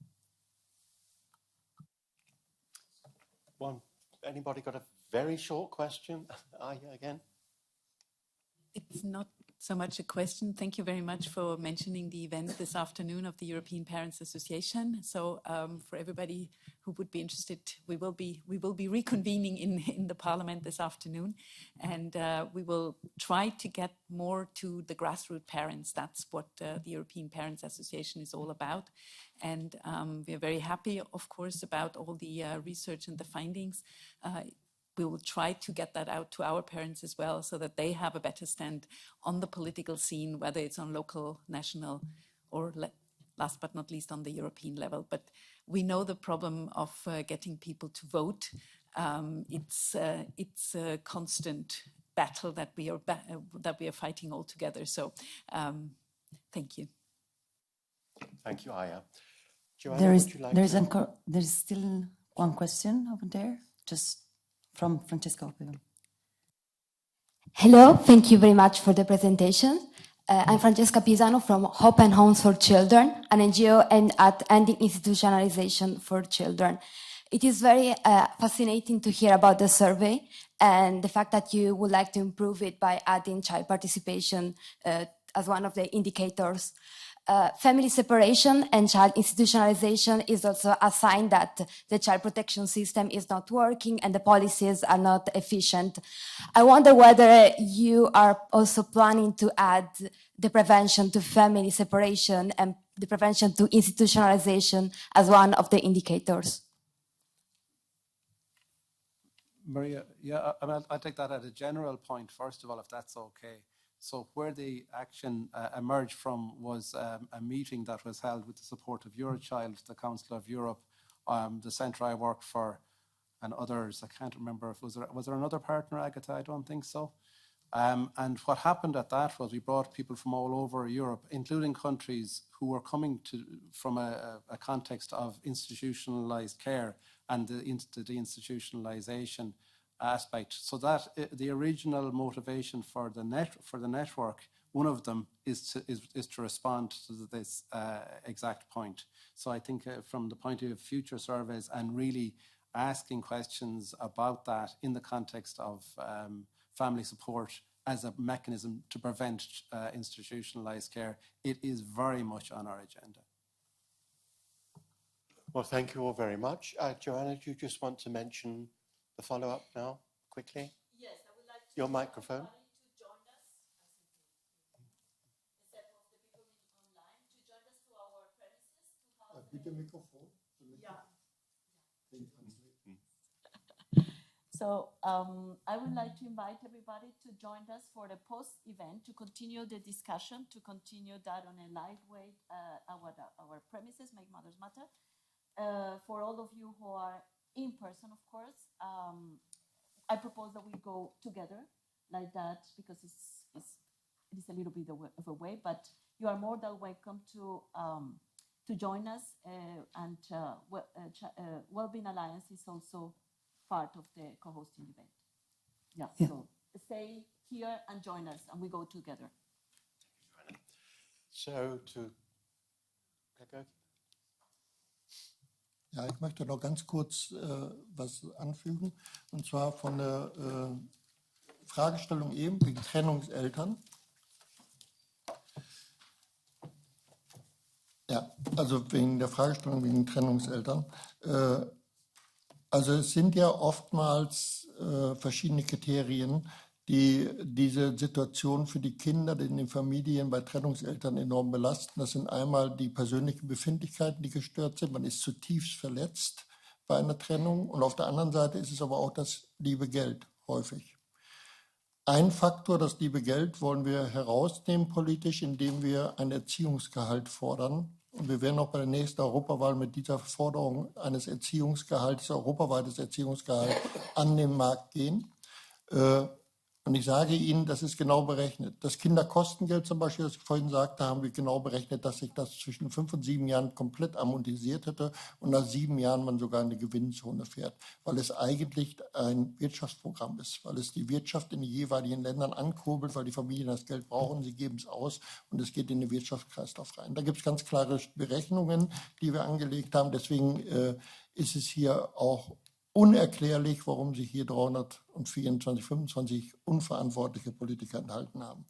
Anybody got a very short question? Again? It's not so much a question. Thank you very much for mentioning the event this afternoon of the European Parents Association. So for everybody who would be interested, we will be reconvening in the Parliament this afternoon, and we will try to get more to the grassroots parents. That's what the European Parents Association is all about. And we are very happy, of course, about all the research and the findings. We will try to get that out to our parents as well, so that they have a better stand on the political scene, whether it's on local, national, or last but not least on the European level. But we know the problem of getting people to vote. It's a constant battle that we are fighting all together. So thank you. Thank you, Aya. Joanna, there's still one question over there, just from Francesca. Hello, thank you very much for the presentation. I'm Francesca Pisano from Hope and Homes for Children, an NGO and at Ending Institutionalization for Children. It is very fascinating to hear about the survey and the fact that you would like to improve it by adding child participation as one of the indicators. Family separation and child institutionalization is also a sign that the child protection system is not working and the policies are not efficient. I wonder whether you are also planning to add the prevention to family separation and the prevention to institutionalization as one of the indicators. Maria, yeah, I'll take that at a general point, first of all, if that's okay. So where the action emerged from was a meeting that was held with the support of Eurochild, the Council of Europe, the centre I work for, and others. I can't remember if was there another partner, Agatha? I don't think so. And what happened at that was we brought people from all over Europe, including countries who were coming from a context of institutionalized care and the institutionalization aspect. So that the original motivation for the network, one of them is to respond to this exact point. So I think from the point of view of future surveys and really asking questions about that in the context of family support as a mechanism to prevent institutionalized care, it is very much on our agenda. Well, thank you all very much. Joanna, do you just want to mention the follow-up now, quickly? Yes, I would like to your microphone. To join us, except of the people online, to join us to our premises. Bitte Mikrofon. Yeah. Mm. So I would like to invite everybody to join us for the post-event, to continue the discussion, to continue that on a live way our premises, Make Mothers Matter. For all of you who are in person, of course, I propose that we go together like that, because it is a little bit of a way, but you are more than welcome to join us, and Wellbeing Alliance is also part of the co-hosting event. Yeah, so stay here and join us, and we go together. So to Ja, ich möchte noch ganz kurz was anfügen, und zwar von der Fragestellung eben wegen Trennungseltern. Ja, also wegen der Fragestellung wegen Trennungseltern. Also es sind ja oftmals verschiedene Kriterien, die diese Situation für die Kinder in den Familien bei Trennungseltern enorm belasten. Das sind einmal die persönlichen Befindlichkeiten, die gestört sind. Man ist zutiefst verletzt bei einer Trennung. Und auf der anderen Seite ist es aber auch das liebe Geld häufig. Ein Faktor, das liebe Geld, wollen wir herausnehmen politisch, indem wir ein Erziehungsgehalt fordern. Und wir werden auch bei der nächsten Europawahl mit dieser Forderung eines Erziehungsgehalts, europaweites Erziehungsgehalt, an den Markt gehen. Und ich sage Ihnen, das ist genau berechnet. Das Kinderkostengeld zum Beispiel, das ich vorhin sagte, haben wir genau berechnet, dass sich das zwischen 5 und 7 Jahren komplett amortisiert hätte und nach 7 Jahren man sogar in die Gewinnzone fährt, weil es eigentlich ein Wirtschaftsprogramm ist, weil es die Wirtschaft in den jeweiligen Ländern ankurbelt, weil die Familien das Geld brauchen, sie geben es aus und es geht in den Wirtschaftskreislauf rein. Da gibt es ganz klare Berechnungen, die wir angelegt haben. Deswegen ist es hier auch unerklärlich, warum sich hier 324, 25 unverantwortliche Politiker enthalten haben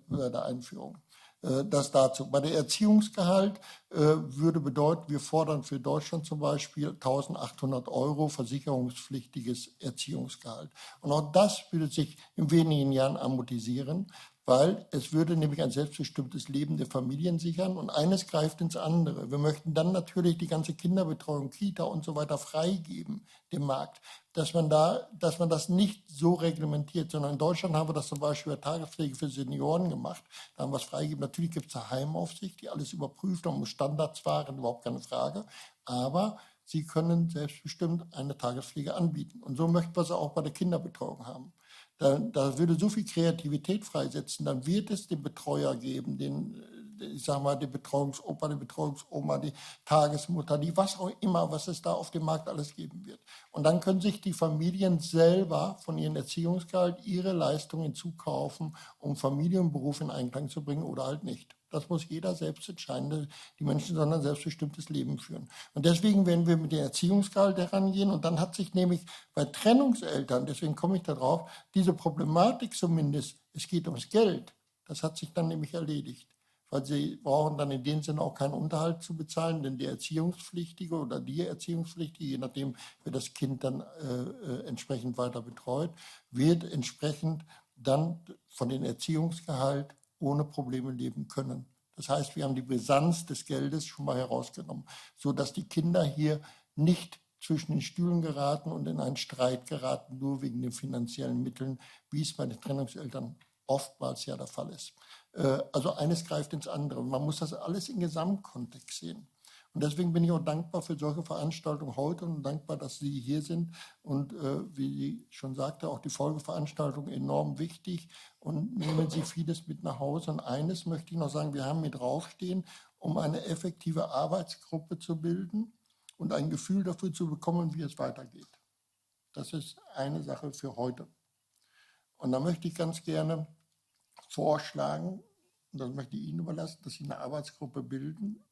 bei der Einführung. Das dazu. Bei der Erziehungsgehalt würde bedeuten, wir fordern für Deutschland zum Beispiel 1.800 € versicherungspflichtiges Erziehungsgehalt. Und auch das würde sich in wenigen Jahren amortisieren, weil es würde nämlich ein selbstbestimmtes Leben der Familien sichern, und eines greift ins andere. Wir möchten dann natürlich die ganze Kinderbetreuung, Kita und so weiter freigeben dem Markt, dass man das nicht so reglementiert, sondern in Deutschland haben wir das zum Beispiel bei Tagespflege für Senioren gemacht. Da haben wir es freigegeben. Natürlich gibt es eine Heimaufsicht, die alles überprüft, man muss Standards fahren, überhaupt keine Frage, aber sie können selbstbestimmt eine Tagespflege anbieten. Und so möchten wir es auch bei der Kinderbetreuung haben. Da würde so viel Kreativität freisetzen, dann wird es den Betreuer geben, den Betreuungsopa, die Betreuungsoma, die Tagesmutter, die was auch immer, was es da auf dem Markt alles geben wird. Und dann können sich die Familien selber von ihrem Erziehungsgehalt ihre Leistungen zukaufen, um Familie und Beruf in Einklang zu bringen oder halt nicht. Das muss jeder selbst entscheiden. Die Menschen sollen ein selbstbestimmtes Leben führen. Und deswegen werden wir mit dem Erziehungsgehalt herangehen. Und dann hat sich nämlich bei Trennungseltern, deswegen komme ich darauf, diese Problematik zumindest, es geht ums Geld, das hat sich dann nämlich erledigt. Weil sie brauchen dann in dem Sinne auch keinen Unterhalt zu bezahlen, denn der Erziehungspflichtige oder die Erziehungspflichtige, je nachdem, wer das Kind dann entsprechend weiter betreut, wird entsprechend dann von dem Erziehungsgehalt ohne Probleme leben können. Das heißt, wir haben die Brisanz des Geldes schon mal herausgenommen, sodass die Kinder hier nicht zwischen den Stühlen geraten und in einen Streit geraten, nur wegen den finanziellen Mitteln, wie es bei den Trennungseltern oftmals ja der Fall ist. Also eines greift ins andere. Man muss das alles im Gesamtkontext sehen. Und deswegen bin ich auch dankbar für solche Veranstaltungen heute und dankbar, dass Sie hier sind. Und wie Sie schon sagte, auch die Folgeveranstaltung enorm wichtig, und nehmen Sie vieles mit nach Hause. Und eines möchte ich noch sagen, wir haben hier draufstehen, um eine effektive Arbeitsgruppe zu bilden und ein Gefühl dafür zu bekommen, wie es weitergeht. Das ist eine Sache für heute. Und da möchte ich ganz gerne vorschlagen, und das möchte ich Ihnen überlassen, dass Sie eine Arbeitsgruppe bilden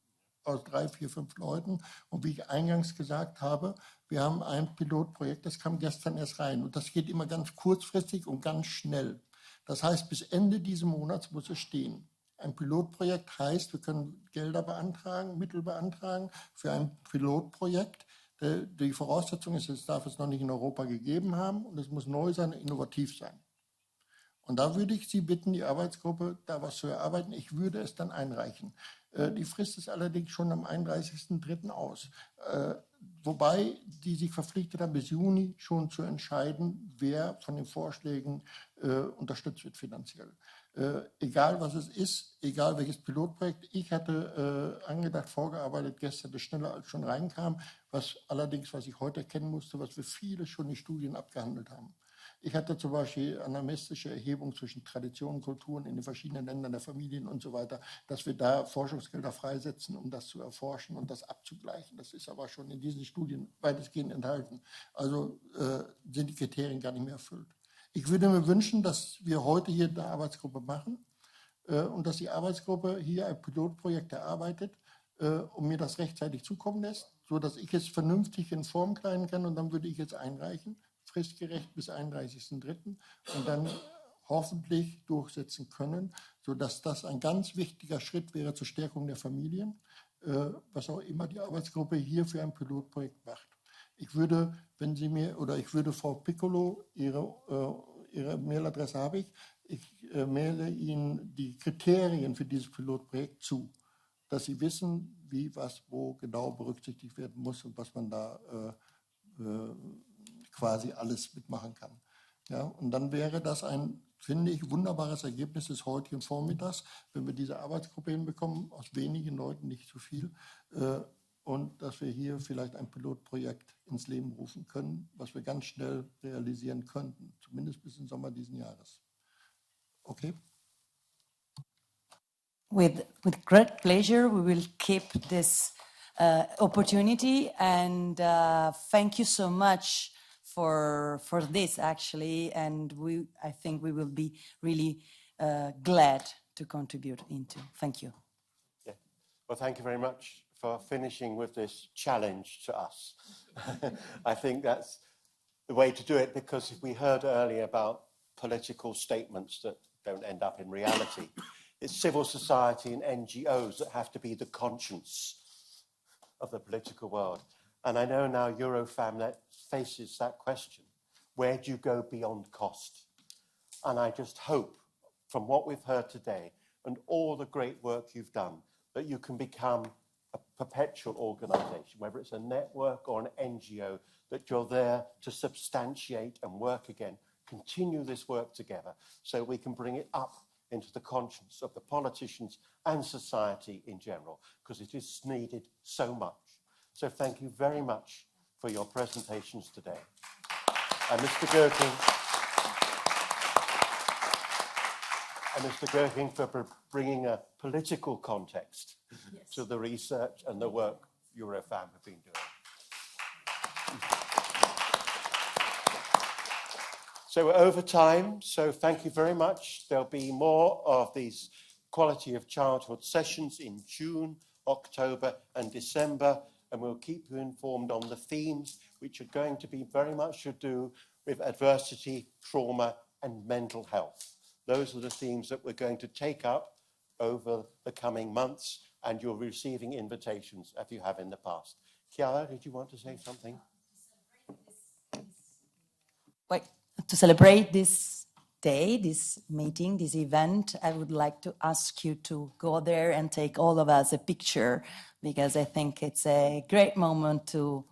aus 3, 4, 5 Leuten. Und wie ich eingangs gesagt habe, wir haben ein Pilotprojekt, das kam gestern erst rein. Und das geht immer ganz kurzfristig und ganz schnell. Das heißt, bis Ende dieses Monats muss es stehen. Ein Pilotprojekt heißt, wir können Gelder beantragen, Mittel beantragen für ein Pilotprojekt. Die Voraussetzung ist, es darf es noch nicht in Europa gegeben haben und es muss neu sein, innovativ sein. Und da würde ich Sie bitten, die Arbeitsgruppe da was zu erarbeiten. Ich würde es dann einreichen. Die Frist ist allerdings schon am 31.03. aus. Wobei die sich verpflichtet haben, bis Juni schon zu entscheiden, wer von den Vorschlägen unterstützt wird finanziell. Egal was es ist, egal welches Pilotprojekt. Ich hatte angedacht, vorgearbeitet gestern, das schneller als schon reinkam, was ich heute erkennen musste, was wir viele schon in Studien abgehandelt haben. Ich hatte zum Beispiel anamnestische Erhebung zwischen Traditionen, Kulturen in den verschiedenen Ländern der Familien und so weiter, dass wir da Forschungsgelder freisetzen, um das zu erforschen und das abzugleichen. Das ist aber schon in diesen Studien weitestgehend enthalten. Also sind die Kriterien gar nicht mehr erfüllt. Ich würde mir wünschen, dass wir heute hier eine Arbeitsgruppe machen und dass die Arbeitsgruppe hier ein Pilotprojekt erarbeitet und mir das rechtzeitig zukommen lässt, sodass ich es vernünftig in Form kleiden kann und dann würde ich es einreichen, fristgerecht bis 31.03. und dann hoffentlich durchsetzen können, sodass das ein ganz wichtiger Schritt wäre zur Stärkung der Familien, was auch immer die Arbeitsgruppe hier für ein Pilotprojekt macht. Ich würde, wenn Sie mir, oder ich würde Frau Piccolo, Ihre Mailadresse habe ich maile Ihnen die Kriterien für dieses Pilotprojekt zu, dass Sie wissen, wie, was, wo genau berücksichtigt werden muss und was man da quasi alles mitmachen kann. Ja, und dann wäre das ein, finde ich, wunderbares Ergebnis des heutigen Vormittags, wenn wir diese Arbeitsgruppe hinbekommen, aus wenigen Leuten, nicht zu viel, und dass wir hier vielleicht ein Pilotprojekt ins Leben rufen können, was wir ganz schnell realisieren könnten, zumindest bis im Sommer diesen Jahres. Okay? With great pleasure, we will keep this opportunity, and thank you so much for this, actually, and I think we will be really glad to contribute into. Thank you. Yeah. Well, thank you very much for finishing with this challenge to us. I think that's the way to do it, because we heard earlier about political statements that don't end up in reality. It's civil society and NGOs that have to be the conscience of the political world. And I know now Eurofamnet faces that question. Where do you go beyond cost? And I just hope, from what we've heard today and all the great work you've done, that you can become a perpetual organization, whether it's a network or an NGO, that you're there to substantiate and work again, continue this work together so we can bring it up into the conscience of the politicians and society in general, because it is needed so much. So thank you very much for your presentations today. And Mr. Gerking for bringing a political context to the research and the work Eurofam have been doing. So we're over time, so thank you very much. There'll be more of these quality of childhood sessions in June, October and December, and we'll keep you informed on the themes, which are going to be very much to do with adversity, trauma and mental health. Those are the themes that we're going to take up over the coming months, and you're receiving invitations as you have in the past. Chiara, did you want to say something? Wait, to celebrate this day, this meeting, this event, I would like to ask you to go there and take all of us a picture, because I think it's a great moment to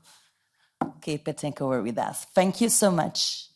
keep a takeover with us. Thank you so much.